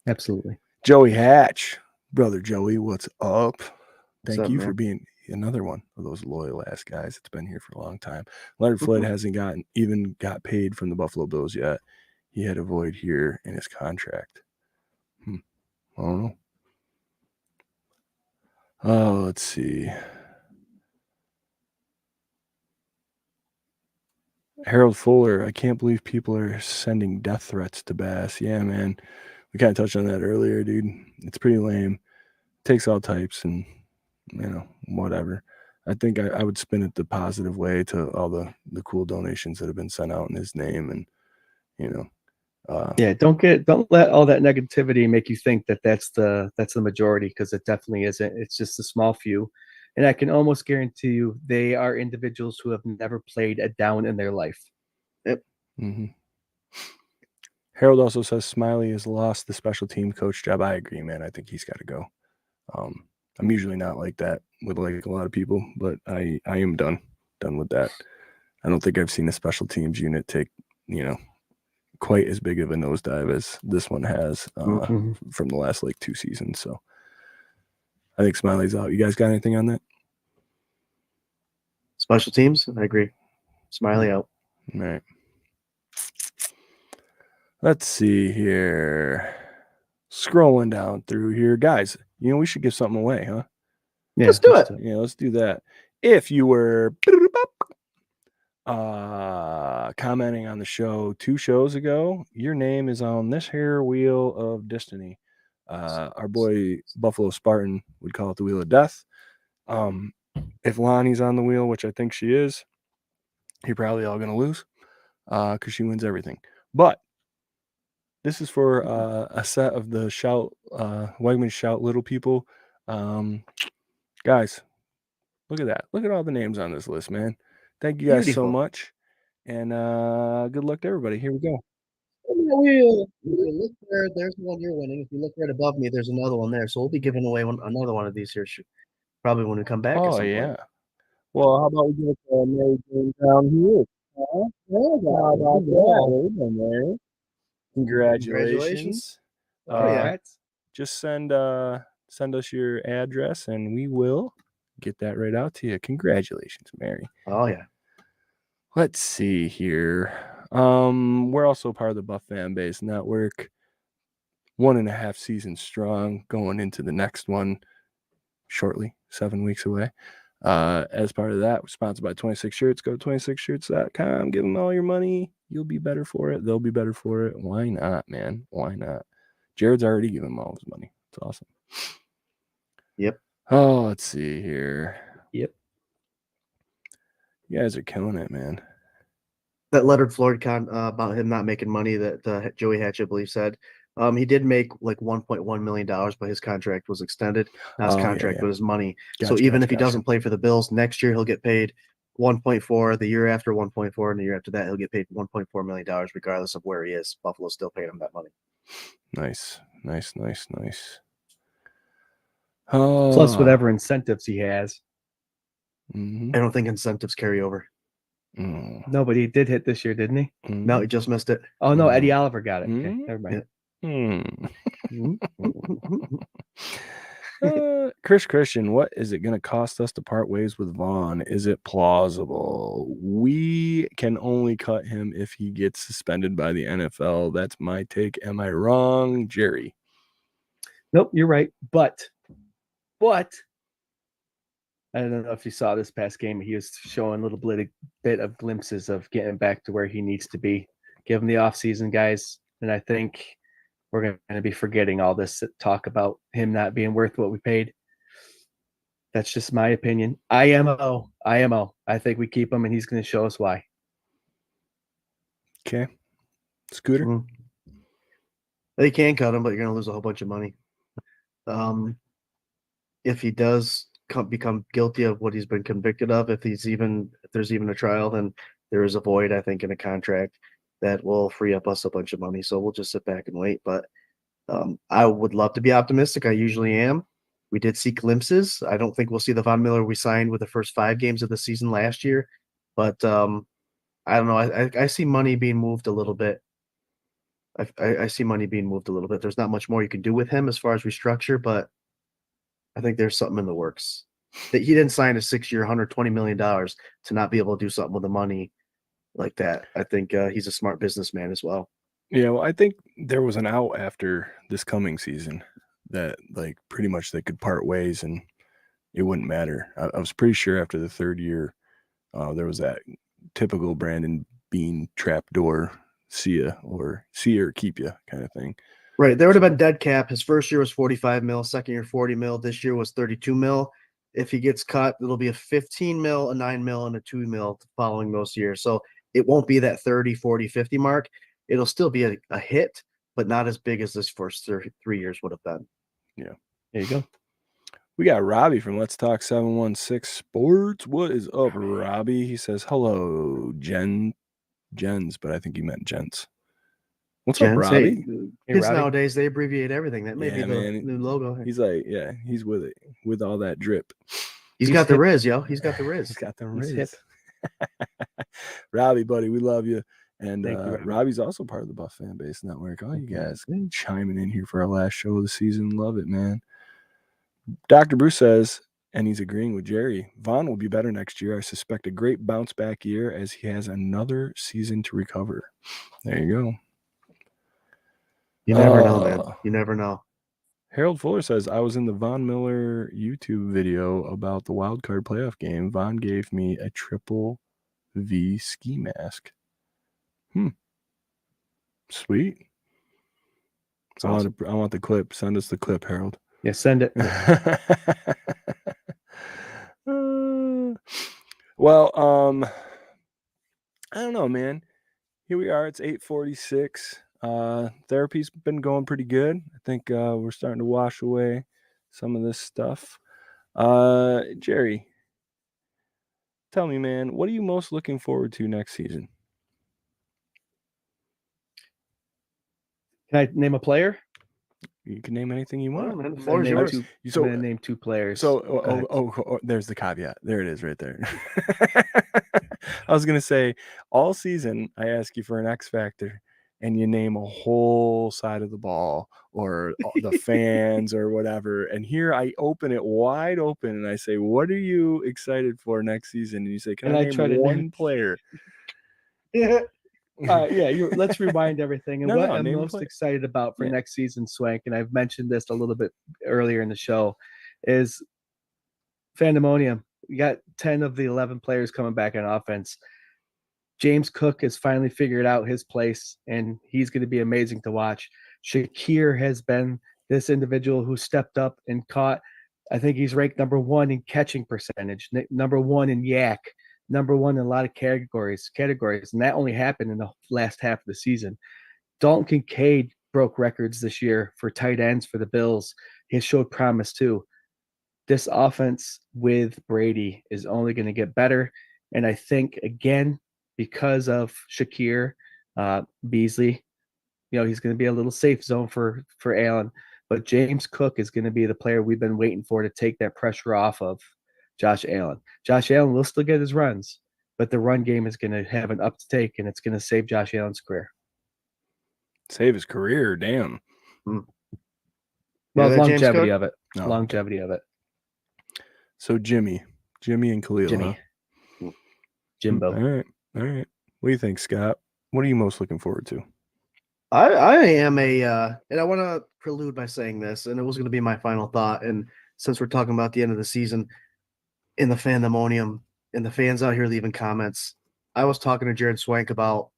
Absolutely. Joey Hatch, brother Joey, what's up? Thank you man? For being another one of those loyal ass guys that's been here for a long time. Leonard Floyd hasn't got paid from the Buffalo Bills yet. He had a void here in his contract. I don't know. Oh, let's see. Harold Fuller, I can't believe people are sending death threats to Bass. Yeah, man. We kind of touched on that earlier, dude. It's pretty lame. Takes all types and, whatever. I think I would spin it the positive way to all the cool donations that have been sent out in his name. And, Yeah, don't let all that negativity make you think that that's the majority, because it definitely isn't. It's just a small few, and I can almost guarantee you they are individuals who have never played a down in their life. Yep. Mm-hmm. Harold also says Smiley has lost the special team coach job. I agree, man. I think he's got to go. I'm usually not like that with like a lot of people, but I am done with that. I don't think I've seen a special teams unit take, quite as big of a nosedive as this one has from the last like 2 seasons. So I think Smiley's out. You guys got anything on that? Special teams, I agree. Smiley out. All right. Let's see here. Scrolling down through here. Guys, we should give something away, huh? Yeah, Let's do it. Yeah, let's do that. If you were commenting on the show 2 shows ago, your name is on this here wheel of destiny. Our boy Buffalo Spartan would call it the wheel of death. If Lonnie's on the wheel, which I think she is, you're probably all going to lose because she wins everything. But this is for a set of the Wegman Shout Little People. Guys, look at that. Look at all the names on this list, man. Thank you guys so much. And good luck to everybody. Here we go. Look there, there's one you're winning. If you look right above me, there's another one there. So we'll be giving away another one of these here probably when we come back. Oh, yeah. Well, how about we give it to Mary Jane down here? How about that? Congratulations. Just send us your address and we will get that right out to you. Congratulations, Mary. Oh, yeah. Let's see here. We're also part of the Buff Fan Base Network. 1.5 seasons strong, going into the next one shortly, 7 weeks away. As part of that, we're sponsored by 26 Shirts. Go to 26shirts.com. Give them all your money. You'll be better for it. They'll be better for it. Why not, man? Why not? Jarrod's already given them all his money. It's awesome. Yep. Oh, let's see here. Yep. You guys are killing it, man. That Leonard Floyd about him not making money that Joey Hatch, I believe, said. He did make like $1.1 million, but his contract was extended. Not his contract, but his money. So even if he doesn't play for the Bills next year, he'll get paid 1.4. The year after 1.4, and the year after that, he'll get paid $1.4 million, regardless of where he is. Buffalo still paid him that money. Nice. Plus whatever incentives he has. Mm-hmm. I don't think incentives carry over. No, but he did hit this year, didn't he? No, he just missed it. Oh, no, Eddie Oliver got it. Okay, never mind. Chris Christian, what is it going to cost us to part ways with Vaughn? Is it plausible? We can only cut him if he gets suspended by the NFL. That's my take. Am I wrong, Jerry? Nope, you're right. But I don't know if you saw this past game. He was showing a little bit of glimpses of getting back to where he needs to be. Give him the offseason, guys. And I think we're going to be forgetting all this talk about him not being worth what we paid. That's just my opinion. IMO. I think we keep him, and he's going to show us why. Okay. Scooter? They can cut him, but you're going to lose a whole bunch of money. If he does become guilty of what he's been convicted of, if there's even a trial, then there is a void, I think, in a contract that will free up us a bunch of money. So we'll just sit back and wait. But I would love to be optimistic. I usually am. We did see glimpses. I don't think we'll see the Von Miller we signed with the first 5 games of the season last year. But I don't know. I see money being moved a little bit. I see money being moved a little bit. There's not much more you can do with him as far as restructure, but I think there's something in the works. That he didn't sign a 6-year, $120 million to not be able to do something with the money like that. I think he's a smart businessman as well. Yeah, well, I think there was an out after this coming season that, like, pretty much they could part ways and it wouldn't matter. I was pretty sure after the 3rd year, there was that typical Brandon Bean trapdoor, see ya or keep ya kind of thing. Right. There would have been dead cap. His first year was 45 mil, second year 40 mil. This year was 32 mil. If he gets cut, it'll be a 15 mil, a 9 mil, and a 2 mil following those years. So it won't be that 30, 40, 50 mark. it'll still be a hit, but not as big as this first 3 years would have been. Yeah. There you go. We got Robbie from Let's Talk 716 Sports. What is up, Robbie? He says, hello, Gens, but I think he meant gents. What's up, Gents, Robbie? Kids Robbie. nowadays, they abbreviate everything. That may be Yeah, the man. new logo. He's like, yeah, he's with it, with all that drip. He's got the Riz, yo. He's got the Riz. He's got the He's Riz. Robbie, buddy, we love you. And Thank you, Robbie. Robbie's also part of the Buff Fan Base Network. All you guys chiming in here for our last show of the season. Love it, man. Dr. Bruce says, and he's agreeing with Jerry, Vaughn will be better next year. I suspect a great bounce back year as he has another season to recover. There you go. You never know, man. You never know. Harold Fuller says, I was in the Von Miller YouTube video about the wild card playoff game. Von gave me a triple V ski mask. Sweet. Awesome. I want the clip. Send us the clip, Harold. Yeah, send it. Well, I don't know, man. Here we are. It's 8:46. Therapy's been going pretty good. I think we're starting to wash away some of this stuff. Jerry, tell me, man, what are you most looking forward to next season? Can I name a player? You can name anything you want. Man, the floor is yours. I'm going to name 2 players. So, there's the caveat. There it is right there. I was going to say, all season, I ask you for an X factor, and you name a whole side of the ball or the fans or whatever. And here I open it wide open, and I say, what are you excited for next season? And you say, can I name one player? Yeah. Let's rewind everything. And what I'm most excited about for next season, Swank, and I've mentioned this a little bit earlier in the show, is Fandemonium. We got 10 of the 11 players coming back on offense. James Cook has finally figured out his place, and he's going to be amazing to watch. Shakir has been this individual who stepped up and caught. I think he's ranked number 1 in catching percentage, number 1 in yak, number 1 in a lot of categories, and that only happened in the last half of the season. Dalton Kincaid broke records this year for tight ends for the Bills. He showed promise too. This offense with Brady is only going to get better, and I think, again, because of Shakir, Beasley, he's going to be a little safe zone for Allen, but James Cook is going to be the player we've been waiting for to take that pressure off of Josh Allen. Josh Allen will still get his runs, but the run game is going to have an uptake, and it's going to save Josh Allen's career. Save his career, damn. Well, longevity of it. No. Longevity of it. So Jimmy and Khalil. Jimmy. Huh? Jimbo. All right. What do you think, Scott? What are you most looking forward to? I am and I want to prelude by saying this, and it was going to be my final thought. And since we're talking about the end of the season in the Fandemonium and the fans out here leaving comments, I was talking to Jared Swank about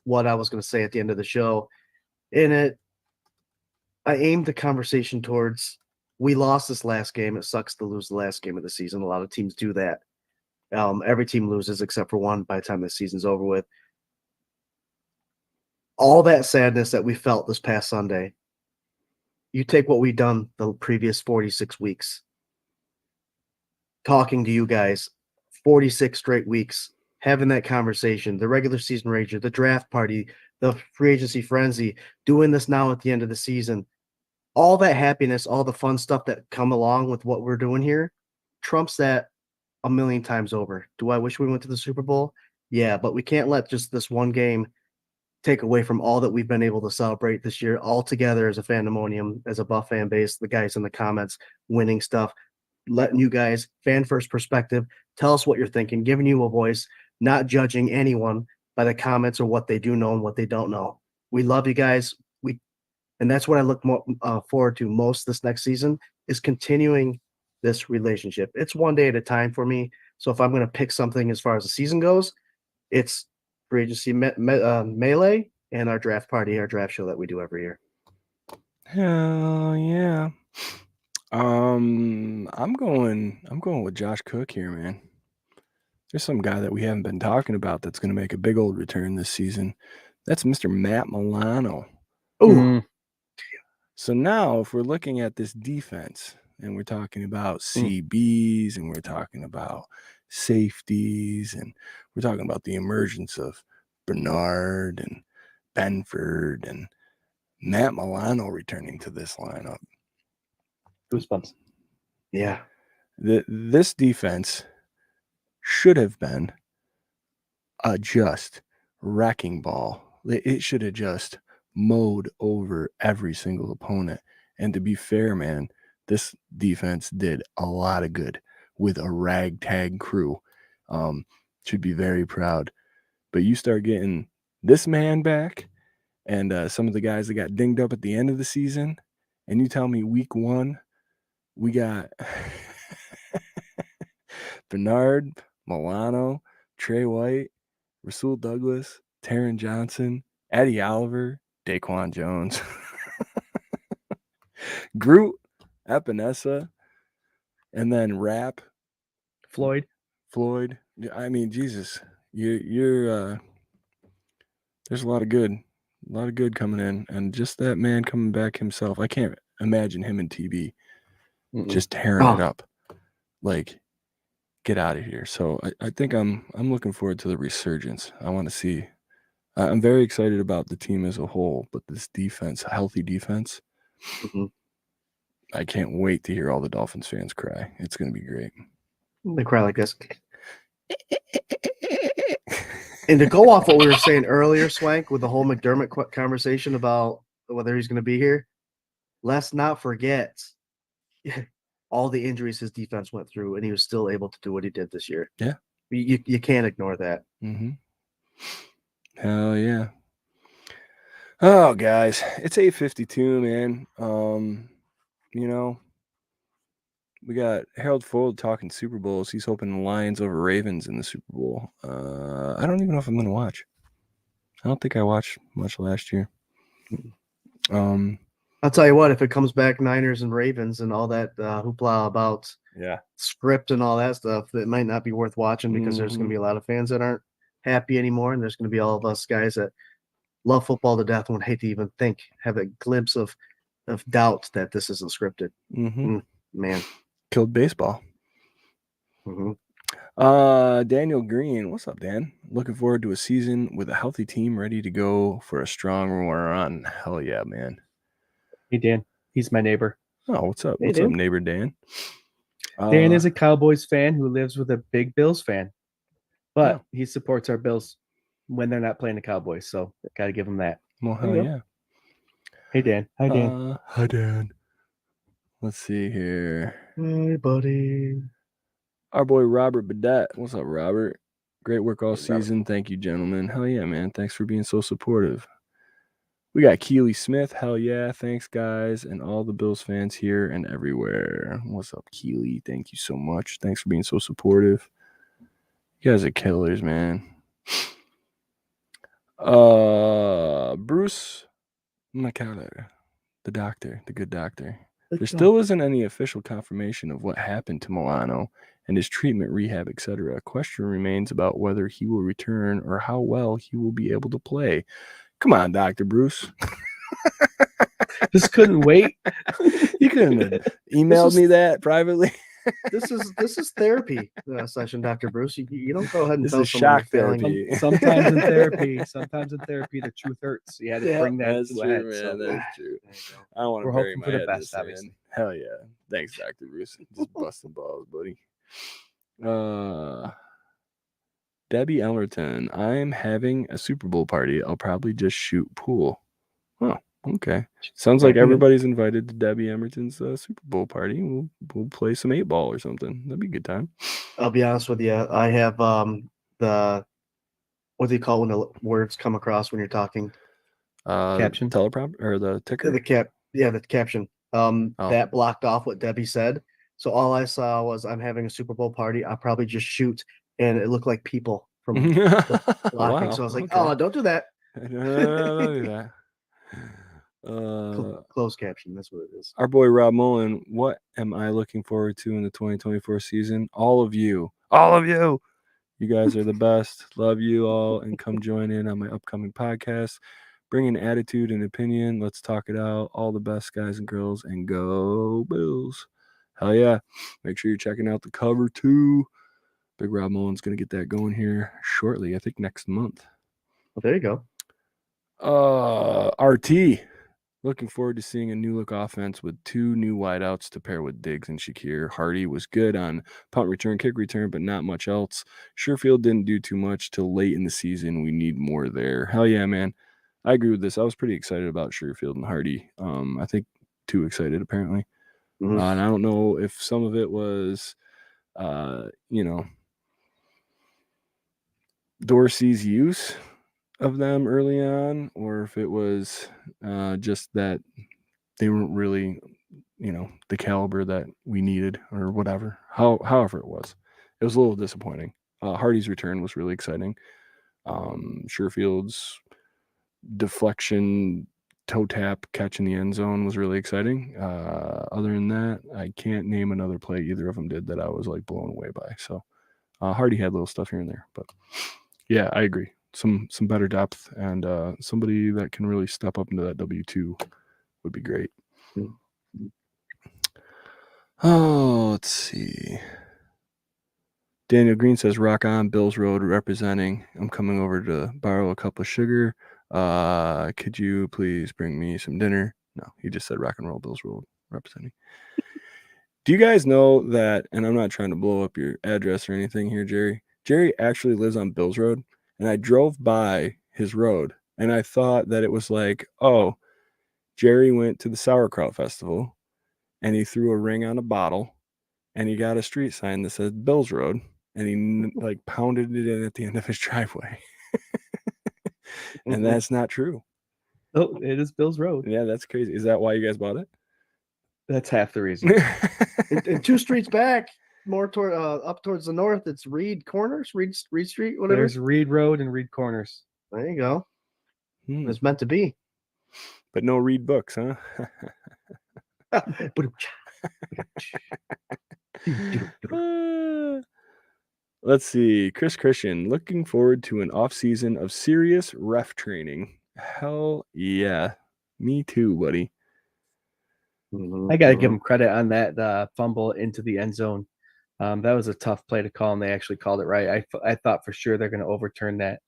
what I was going to say at the end of the show. And I aimed the conversation towards, we lost this last game. It sucks to lose the last game of the season. A lot of teams do that. Every team loses except for one by the time the season's over with. All that sadness that we felt this past Sunday, you take what we've done the previous 46 weeks, talking to you guys, 46 straight weeks, having that conversation, the regular season rager, the draft party, the free agency frenzy, doing this now at the end of the season, all that happiness, all the fun stuff that come along with what we're doing here, trumps that a million times over. Do I wish we went to the Super Bowl? Yeah, but we can't let just this one game take away from all that we've been able to celebrate this year all together as a Fandemonium, as a Buff fan base, the guys in the comments, winning stuff, letting you guys, fan first perspective, tell us what you're thinking, giving you a voice, not judging anyone by the comments or what they do know and what they don't know. We love you guys. And that's what I look forward to most this next season, is continuing this relationship. It's one day at a time for me. So if I'm going to pick something as far as the season goes, it's free agency melee and our draft party, our draft show that we do every year. Hell yeah. I'm going with Josh Cook here, man. There's some guy that we haven't been talking about that's going to make a big old return this season. That's Mr. Matt Milano. Ooh, So now, if we're looking at this defense and we're talking about CBs and we're talking about safeties and we're talking about the emergence of Bernard and Benford and Matt Milano returning to this lineup. Goosebumps. yeah. This defense should have been a just wrecking ball. It should have just mowed over every single opponent. And to be fair, man, this defense did a lot of good with a ragtag crew. Should be very proud. But you start getting this man back and some of the guys that got dinged up at the end of the season, and you tell me week 1 we got Bernard, Milano, Trey White, Rasul Douglas, Taron Johnson, Eddie Oliver, Daquan Jones, Groot, Epinesa, and then Rapp, Floyd. I mean, Jesus, you're there's a lot of good coming in, and just that man coming back himself. I can't imagine him and TB just tearing it up. Like, get out of here. So I think I'm looking forward to the resurgence. I want to see. I'm very excited about the team as a whole, but this defense, healthy defense, I can't wait to hear all the Dolphins fans cry. It's going to be great. They cry like this. And to go off what we were saying earlier, Swank, with the whole McDermott conversation about whether he's going to be here, let's not forget all the injuries his defense went through, and he was still able to do what he did this year. Yeah. You can't ignore that. Hell yeah. Oh, guys, it's 8:52, man. You know, we got Harold Fold talking Super Bowls. He's hoping the Lions over Ravens in the Super Bowl. I don't even know if I'm going to watch. I don't think I watched much last year. I'll tell you what, if it comes back Niners and Ravens and all that hoopla about script and all that stuff, it might not be worth watching because there's going to be a lot of fans that aren't happy anymore, and there's going to be all of us guys that love football to death and would hate to even have a glimpse of doubt that this isn't scripted. Man. Killed baseball. Daniel Green, what's up, Dan? Looking forward to a season with a healthy team ready to go for a strong run. Hell yeah, man. Hey, Dan. He's my neighbor. Oh, what's up? Hey, what's Dan. up, neighbor Dan? Dan is a Cowboys fan who lives with a big Bills fan, but he supports our Bills when they're not playing the Cowboys. So got to give him that. Well, hell yeah. Hey, Dan. Hi, Dan. Hi, Dan. Let's see here. Hey, buddy. Our boy Robert Bedette. What's up, Robert? Great work all season. Thank you, gentlemen. Hell yeah, man. Thanks for being so supportive. We got Keely Smith. Hell yeah. Thanks, guys. And all the Bills fans here and everywhere. What's up, Keely? Thank you so much. Thanks for being so supportive. You guys are killers, man. Bruce McCullough, the doctor, the good doctor. There still isn't any official confirmation of what happened to Milano and his treatment, rehab, etc. A question remains about whether he will return or how well he will be able to play. Come on, Dr. Bruce. Just couldn't wait. You couldn't have emailed me that privately. This is therapy session, Dr. Bruce. You don't go ahead and This tell is someone shock you're failing. therapy. Sometimes in therapy, the truth hurts. You had to bring that That's to true, a head. man. So That's true. I don't want to we're bury hoping my for the head best, this, man. obviously. Hell yeah. Thanks, Dr. Bruce. Just busting balls, buddy. Debbie Ellerton. I'm having a Super Bowl party. I'll probably just shoot pool. Oh, okay. Sounds like everybody's invited to Debbie Emerton's Super Bowl party. We'll play some 8-ball or something. That'd be a good time. I'll be honest with you. I have the what do you call it when the words come across when you're talking? Caption. Teleprompt or the ticker? The caption. That blocked off what Debbie said. So all I saw was I'm having a Super Bowl party. I'll probably just shoot, and it looked like people from the blocking. Wow, So I was like, okay. oh, don't do that. Don't do that. Closed caption. That's what it is. Our boy Rob Mullen. What am I looking forward to in the 2024 season? All of you. You guys are the best. Love you all, and come join in on my upcoming podcast. Bring in attitude and opinion. Let's talk it out. All the best, guys and girls, and go Bills. Hell yeah. Make sure you're checking out the cover too. Big Rob Mullen's going to get that going here shortly. I think next month. Well, there you go. RT. Looking forward to seeing a new look offense with 2 new wideouts to pair with Diggs and Shakir. Hardy was good on punt return, kick return, but not much else. Sherfield didn't do too much till late in the season. We need more there. Hell yeah, man. I agree with this. I was pretty excited about Sherfield and Hardy. I think too excited, apparently. Mhm. And I don't know if some of it was, Dorsey's use of them early on, or if it was just that they weren't really, the caliber that we needed or whatever. However it was a little disappointing. Hardy's return was really exciting. Sherfield's deflection toe tap catch in the end zone was really exciting. Other than that, I can't name another play either of them did that I was like blown away by. So Hardy had little stuff here and there, but yeah, I agree. Some better depth and somebody that can really step up into that W2 would be great. Oh, let's see. Daniel Green says, rock on, Bills Road representing. I'm coming over to borrow a cup of sugar. Could you please bring me some dinner? No, he just said rock and roll, Bills Road representing. Do you guys know that, and I'm not trying to blow up your address or anything here, Jerry. Jerry actually lives on Bills Road, and I drove by his road, and I thought that it was like, oh, Jerry went to the Sauerkraut Festival, and he threw a ring on a bottle, and he got a street sign that said Bills Road, and he like pounded it in at the end of his driveway. And that's not true. Oh, it is Bills Road. Yeah, that's crazy. Is that why you guys bought it? That's half the reason. And 2 streets back, more toward up towards the north, it's Reed Corners, Reed Street, whatever. There's Reed Road and Reed Corners. There you go. It's meant to be. But no read books, huh? Let's see. Chris Christian, looking forward to an off season of serious ref training. Hell yeah. Me too, buddy. I got to give them credit on that fumble into the end zone. That was a tough play to call, and they actually called it right. I thought for sure they're going to overturn that.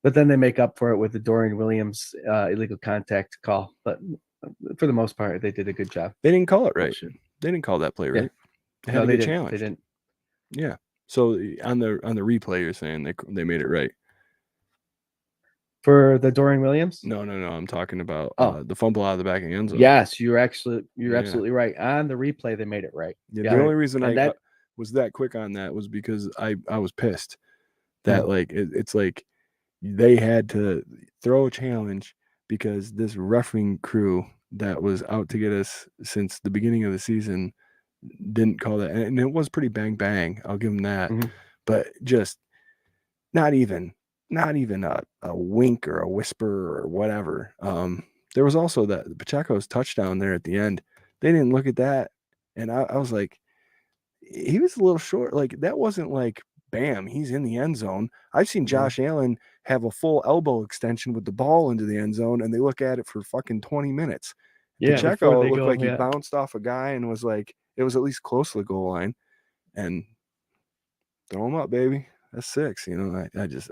But then they make up for it with the Dorian Williams illegal contact call. But for the most part, they did a good job. They didn't call it right. They didn't call that play right. Yeah. They had to get challenged. They didn't. Yeah. So on the replay, you're saying they made it right. For the Dorian Williams? No. I'm talking about the fumble out of the back of the end zone. Yes, you're absolutely right. On the replay, they made it right. Yeah, the only reason I was that quick on that was because I was pissed that it's like they had to throw a challenge because this refereeing crew that was out to get us since the beginning of the season didn't call that, and it was pretty bang. I'll give them that, but just not even a wink or a whisper or whatever. There was also that Pacheco's touchdown there at the end. They didn't look at that, and I was like, he was a little short. Like that wasn't like bam, he's in the end zone. I've seen Josh Allen have a full elbow extension with the ball into the end zone, and they look at it for fucking 20 minutes. Yeah, Pacheco looked like he bounced off a guy and was like, it was at least close to the goal line, and throw him up, baby. That's 6. I just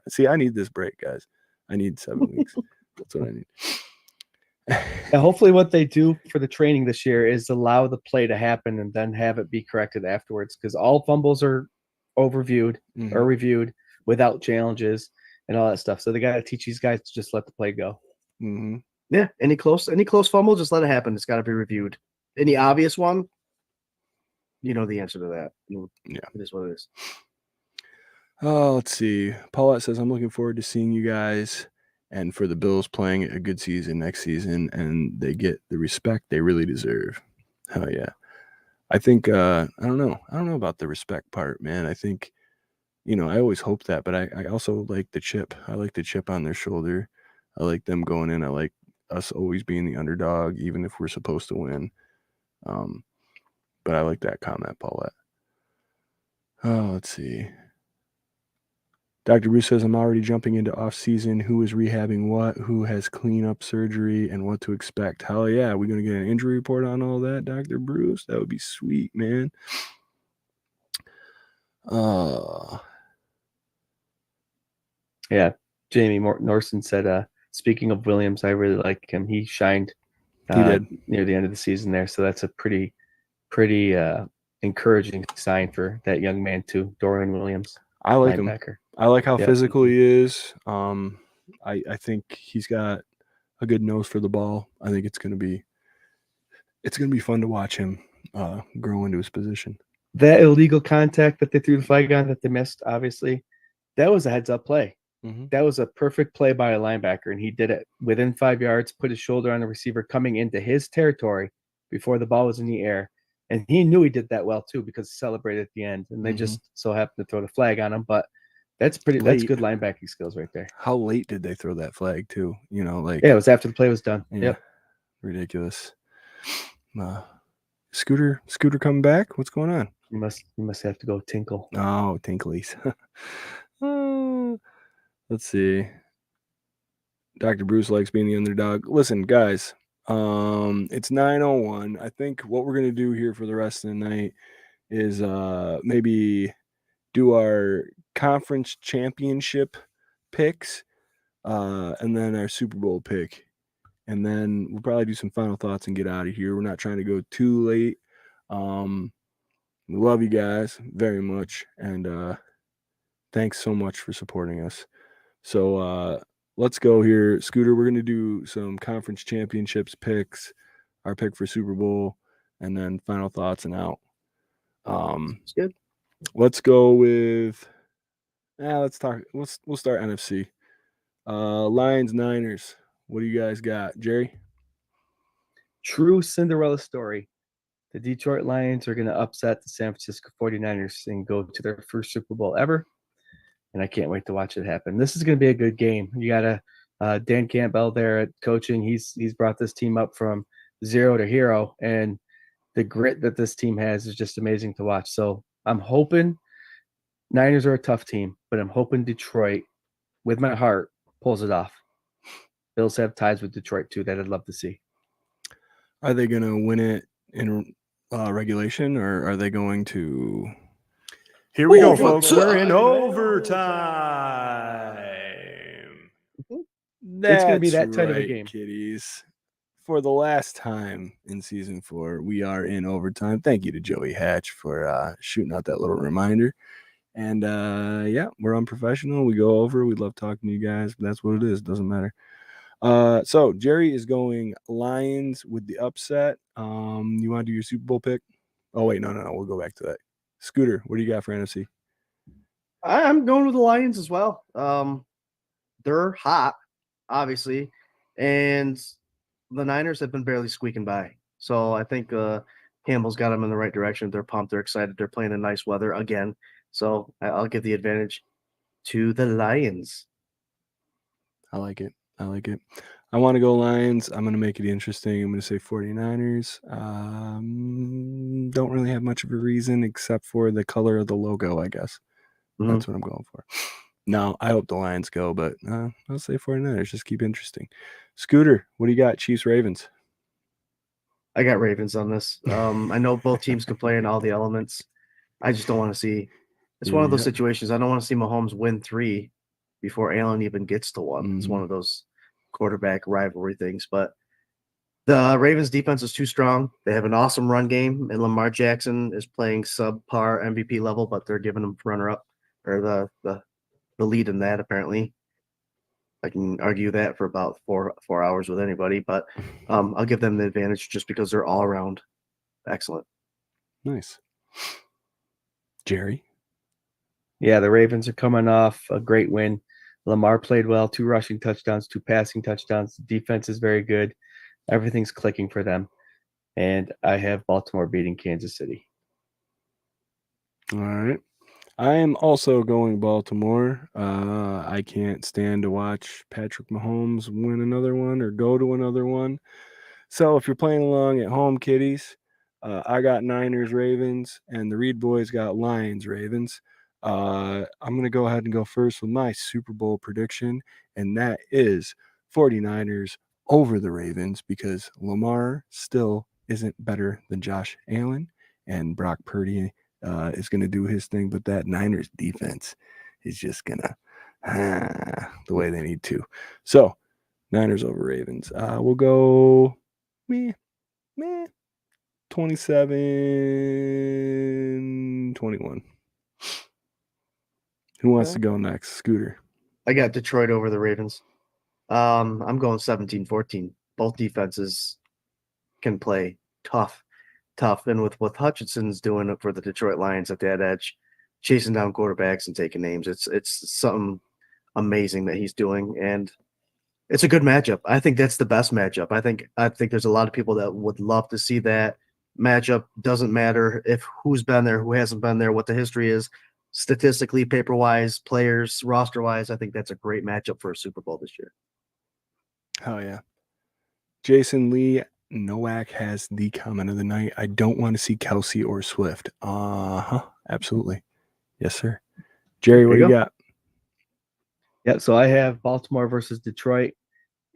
see. I need this break, guys. I need 7 weeks. That's what I need. Yeah, hopefully what they do for the training this year is allow the play to happen and then have it be corrected afterwards, because all fumbles are overviewed or reviewed without challenges and all that stuff. So they got to teach these guys to just let the play go. Yeah, any close fumble, just let it happen. It's got to be reviewed. Any obvious one, you know the answer to that. Yeah, it is what it is. Oh, let's see. Paulette says, I'm looking forward to seeing you guys and for the Bills playing a good season next season, and they get the respect they really deserve. Hell yeah. I think, I don't know about the respect part, man. I think, I always hope that, but I also like the chip. I like the chip on their shoulder. I like them going in. I like us always being the underdog, even if we're supposed to win. But I like that comment, Paulette. Oh, let's see. Dr. Bruce says, I'm already jumping into off-season. Who is rehabbing what? Who has cleanup surgery and what to expect? Hell yeah. We're going to get an injury report on all that, Dr. Bruce? That would be sweet, man. Yeah. Jamie Norson said, speaking of Williams, I really like him. He shined He did. near the end of the season there. So that's a pretty encouraging sign for that young man too, Dorian Williams. I like him. I like how physical he is. I think he's got a good nose for the ball. I think it's gonna be fun to watch him grow into his position. That illegal contact that they threw the flag on that they missed, obviously, that was a heads-up play. Mm-hmm. That was a perfect play by a linebacker, and he did it within 5 yards, put his shoulder on the receiver coming into his territory before the ball was in the air. And he knew he did that well, too, because he celebrated at the end. And they just so happened to throw the flag on him. But that's good linebacking skills right there. How late did they throw that flag, too? You know, like... Yeah, it was after the play was done. Yeah, yep. Ridiculous. Scooter coming back? What's going on? You must have to go tinkle. Oh, tinklies. Let's see. Dr. Bruce likes being the underdog. Listen, guys, it's 9:01. I think what we're going to do here for the rest of the night is maybe do our conference championship picks and then our Super Bowl pick. And then we'll probably do some final thoughts and get out of here. We're not trying to go too late. We love you guys very much. And thanks so much for supporting us. So let's go here. Scooter, we're going to do some conference championships picks, our pick for Super Bowl, and then final thoughts and out. It's good. Let's go with we'll start NFC. Lions, Niners. What do you guys got? Jerry? True Cinderella story. The Detroit Lions are going to upset the San Francisco 49ers and go to their first Super Bowl ever. And I can't wait to watch it happen. This is going to be a good game. You got Dan Campbell there at coaching. He's brought this team up from 0 to hero, and the grit that this team has is just amazing to watch. So I'm hoping Niners are a tough team, but I'm hoping Detroit, with my heart, pulls it off. Bills have ties with Detroit too that I'd love to see. Are they going to win it in regulation, or are they going to... Here we go, folks. We're in overtime. It's going to be that tight of a game. Kiddies. For the last time in season 4, we are in overtime. Thank you to Joey Hatch for shooting out that little reminder. And we're unprofessional. We go over. We love talking to you guys, but that's what it is. Doesn't matter. So Jerry is going Lions with the upset. You want to do your Super Bowl pick? Oh wait, no. We'll go back to that. Scooter, what do you got for NFC? I'm going with the Lions as well. They're hot, obviously, and the Niners have been barely squeaking by. So I think Campbell's got them in the right direction. They're pumped. They're excited. They're playing in nice weather again. So I'll give the advantage to the Lions. I like it. I want to go Lions. I'm going to make it interesting. I'm going to say 49ers. Don't really have much of a reason except for the color of the logo, I guess. That's what I'm going for. No, I hope the Lions go, but I'll say 49ers. Just keep interesting. Scooter, what do you got? Chiefs, Ravens? I got Ravens on this. I know both teams can play in all the elements. I just don't want to see – it's one of those situations. I don't want to see Mahomes win 3 before Allen even gets to 1. It's one of those quarterback rivalry things. But the Ravens defense is too strong. They have an awesome run game, and Lamar Jackson is playing subpar MVP level, but they're giving him runner-up or the lead in that, apparently. I can argue that for about four hours with anybody, but I'll give them the advantage just because they're all around excellent. Nice. Jerry? Yeah, the Ravens are coming off a great win. Lamar played well, 2 rushing touchdowns, 2 passing touchdowns. The defense is very good. Everything's clicking for them. And I have Baltimore beating Kansas City. All right. I am also going Baltimore. I can't stand to watch Patrick Mahomes win another one or go to another one. So if you're playing along at home, kiddies, I got Niners, Ravens, and the Reed boys got Lions, Ravens. I'm going to go ahead and go first with my Super Bowl prediction, and that is 49ers over the Ravens because Lamar still isn't better than Josh Allen, and Brock Purdy is going to do his thing, but that Niners defense is just going to the way they need to. So, Niners over Ravens. We'll go 27-21. Who wants to go next? Scooter. I got Detroit over the Ravens. I'm going 17-14. Both defenses can play tough. And with what Hutchinson's doing for the Detroit Lions at that edge, chasing down quarterbacks and taking names, it's something amazing that he's doing, and it's a good matchup. I think that's the best matchup. I think there's a lot of people that would love to see that matchup. Doesn't matter if who's been there, who hasn't been there, what the history is, statistically, paper-wise, players, roster-wise. I think that's a great matchup for a Super Bowl this year. Oh, yeah. Jason Lee Nowak has the comment of the night. I don't want to see Kelsey or Swift. Absolutely. Yes, sir. Jerry, what do you got? Yeah, so I have Baltimore versus Detroit.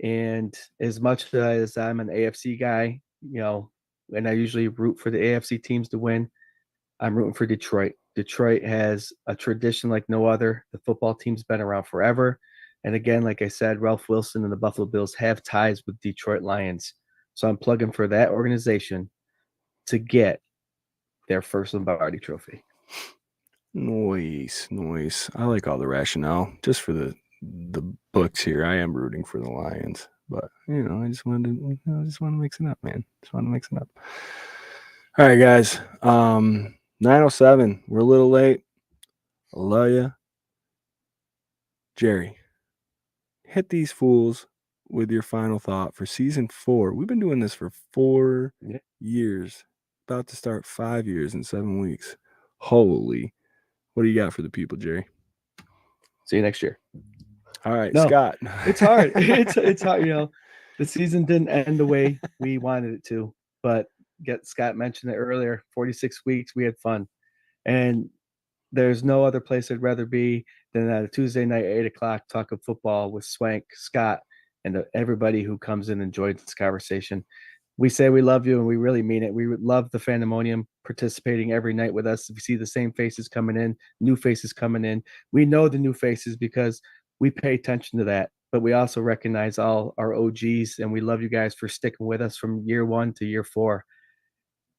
And as much as I'm an AFC guy, and I usually root for the AFC teams to win, I'm rooting for Detroit. Detroit has a tradition like no other. The football team's been around forever. And again, like I said, Ralph Wilson and the Buffalo Bills have ties with Detroit Lions. So I'm plugging for that organization to get their first Lombardi trophy. Nice. I like all the rationale. Just for the books here, I am rooting for the Lions. But, I just wanted to mix it up, man. All right, guys. 9:07. We're a little late. I love you. Jerry, hit these fools with your final thought for season 4. We've been doing this for 4 years. About to start 5 years in 7 weeks. Holy. What do you got for the people, Jerry? See you next year. All right, no, Scott. It's hard. It's hard. The season didn't end the way we wanted it to, but Scott mentioned it earlier. 46 weeks, we had fun, and there's no other place I'd rather be than at a Tuesday night, 8:00, talking football with Swank, Scott, and everybody who comes in and joins this conversation. We say we love you, and we really mean it. We love the Fandemonium participating every night with us. We see the same faces coming in, new faces coming in. We know the new faces because we pay attention to that, but we also recognize all our OGs, and we love you guys for sticking with us from year 1 to year 4.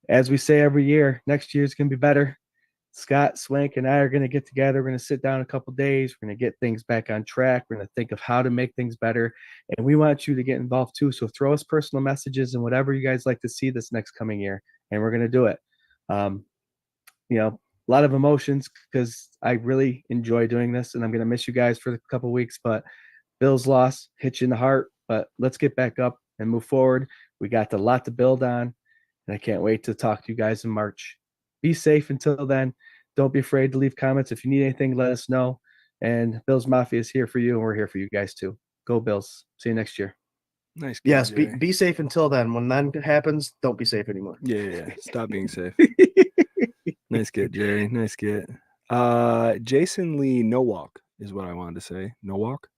As we say every year, next year is going to be better. Scott, Swank, and I are going to get together. We're going to sit down a couple days. We're going to get things back on track. We're going to think of how to make things better. And we want you to get involved too. So throw us personal messages and whatever you guys like to see this next coming year. And we're going to do it. A lot of emotions because I really enjoy doing this. And I'm going to miss you guys for a couple weeks. But Bills loss hits you in the heart. But let's get back up and move forward. We got a lot to build on. And I can't wait to talk to you guys in March. Be safe until then. Don't be afraid to leave comments. If you need anything, let us know. And Bills Mafia is here for you, and we're here for you guys too. Go Bills. See you next year. Nice. Yes, be safe until then. When that happens, don't be safe anymore. Yeah. Stop being safe. Nice get, Jerry. Nice get. Jason Lee Nowak is what I wanted to say. Nowak?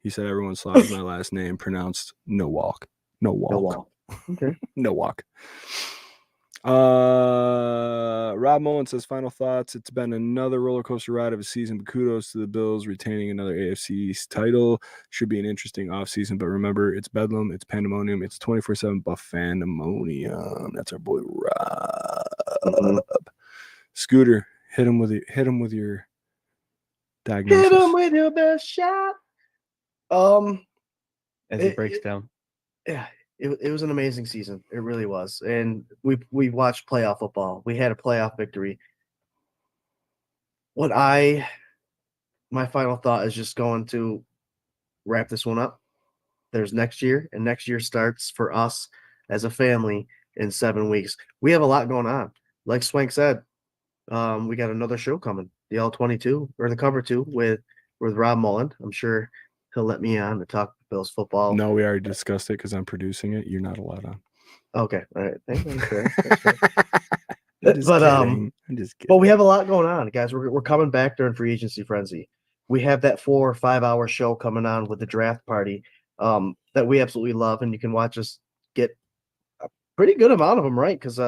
He said everyone slaughters my last name, pronounced Nowak. Nowak. Okay. Nowak. Rob Mullen says final thoughts. It's been another roller coaster ride of a season, but kudos to the Bills retaining another AFC East title. Should be an interesting offseason, but remember, it's Bedlam, it's Pandemonium, it's 24/7 Buff Fandemonium. That's our boy Rob. Scooter, hit him with your diagnosis. Hit him with your best shot. As it breaks down. Yeah. It was an amazing season. It really was. And we watched playoff football. We had a playoff victory. My final thought is just going to wrap this one up. There's next year, and next year starts for us as a family in 7 weeks. We have a lot going on. Like Swank said, we got another show coming, the L22 or the Cover 2 with Rob Mullen. I'm sure he'll let me on to talk Bills football. No, we already discussed it because I'm producing it. You're not allowed on. Okay, all right. That's fair. That's fair. I'm just But kidding. I'm just But kidding. we have a lot going on, guys. We're coming back during free agency frenzy. We have that 4 or 5 hour show coming on with the draft party that we absolutely love, and you can watch us get a pretty good amount of them, right? Because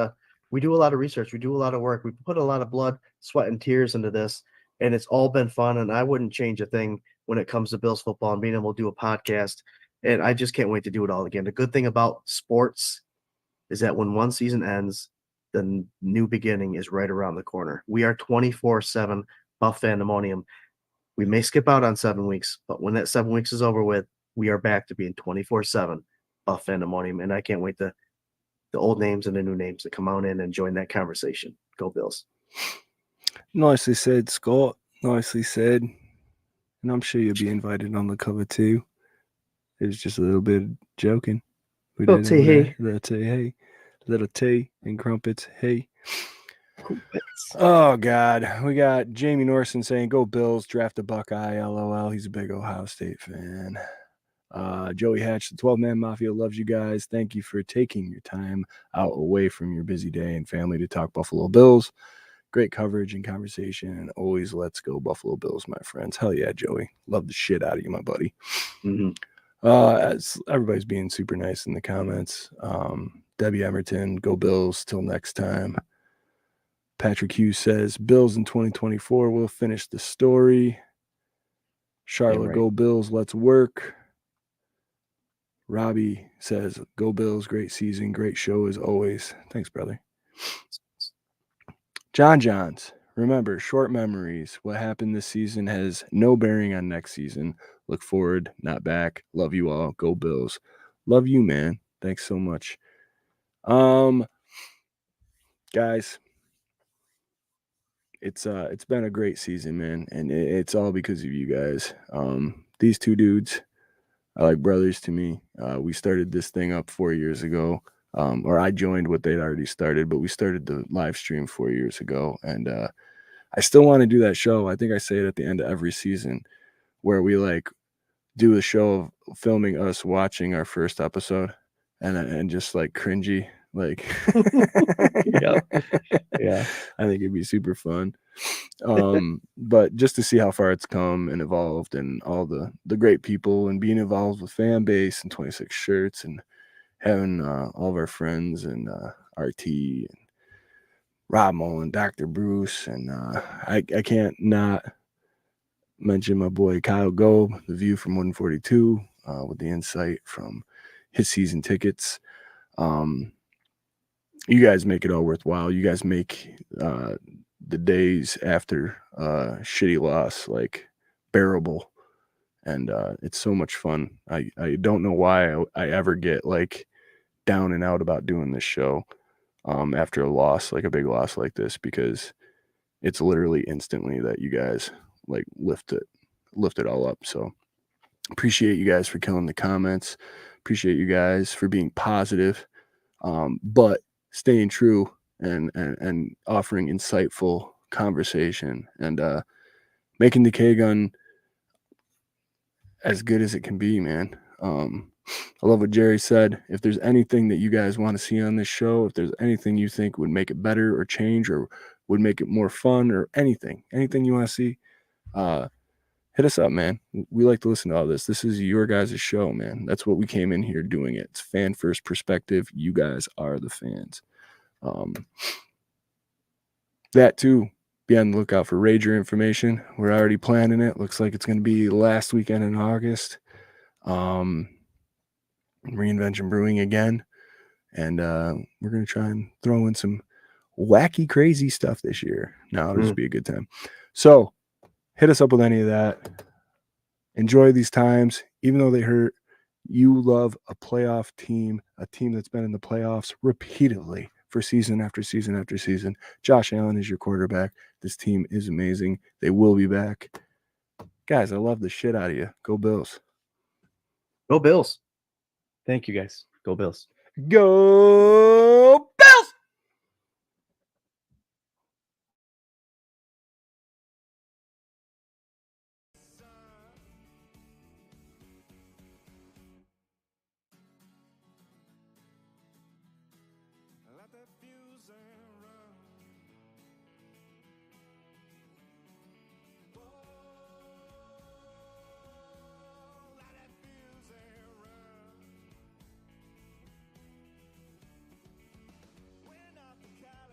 we do a lot of research, we do a lot of work, we put a lot of blood, sweat, and tears into this, and it's all been fun. And I wouldn't change a thing when it comes to Bills football and being able to do a podcast. And I just can't wait to do it all again. The good thing about sports is that when one season ends, the new beginning is right around the corner. We are 24/7 Buff Fandemonium. We may skip out on 7 weeks, but when that 7 weeks is over with, we are back to being 24/7 Buff Fandemonium. And I can't wait to the old names and the new names to come on in and join that conversation. Go Bills. Nicely said, Scott. Nicely said. And I'm sure you'll be invited on the cover too. It was just a little bit joking. We Little did tea, hey. Little tea, hey. Little tea and crumpets, hey. Crumpets. Oh, God. We got Jamie Norson saying, go Bills, draft a Buckeye, LOL. He's a big Ohio State fan. Joey Hatch, the 12-Man Mafia, loves you guys. Thank you for taking your time out away from your busy day and family to talk Buffalo Bills. Great coverage and conversation, and always let's go Buffalo Bills, my friends. Hell yeah, Joey. Love the shit out of you, my buddy. Mm-hmm. As everybody's being super nice in the comments. Debbie Emerton, go Bills till next time. Patrick Hughes says, Bills in 2024 will finish the story. Charlotte, right. go Bills, let's work. Robbie says, go Bills, great season, great show as always. Thanks, brother. John Johns, remember, short memories. What happened this season has no bearing on next season. Look forward, not back. Love you all. Go Bills. Love you, man. Thanks so much. Guys, it's been a great season, man, and it's all because of you guys. These two dudes are like brothers to me. We started this thing up 4 years ago. Or I joined what they'd already started, but we started the live stream 4 years ago, and I still want to do that show. I think I say it at the end of every season where we like do a show of filming us watching our first episode and just like cringy, like Yeah. I think it'd be super fun. But just to see how far it's come and evolved and all the great people and being involved with fan base and 26 shirts and having all of our friends and RT and Rob Mullen, Dr. Bruce, and I can't not mention my boy Kyle Gobe, the view from 142 with the insight from his season tickets. You guys make it all worthwhile. You guys make the days after shitty loss like bearable, and it's so much fun. I don't know why I ever get like down and out about doing this show after a loss, like a big loss like this, because it's literally instantly that you guys like lift it all up. So appreciate you guys for killing the comments. Appreciate you guys for being positive, but staying true and offering insightful conversation and making the K-Gun as good as it can be, man. I love what Jerry said. If there's anything that you guys want to see on this show, if there's anything you think would make it better or change or would make it more fun or anything you want to see, hit us up, man. We like to listen to all this. This is your guys' show, man. That's what we came in here doing. It's fan first perspective. You guys are the fans. That too, be on the lookout for Rager information. We're already planning it. Looks like it's going to be last weekend in August. Reinvention Brewing again. And we're going to try and throw in some wacky, crazy stuff this year. No, it'll just be a good time. So hit us up with any of that. Enjoy these times, even though they hurt. You love a playoff team, a team that's been in the playoffs repeatedly for season after season after season. Josh Allen is your quarterback. This team is amazing. They will be back. Guys, I love the shit out of you. Go Bills. Go Bills. Thank you, guys. Go Bills. Go Bills! their fuse and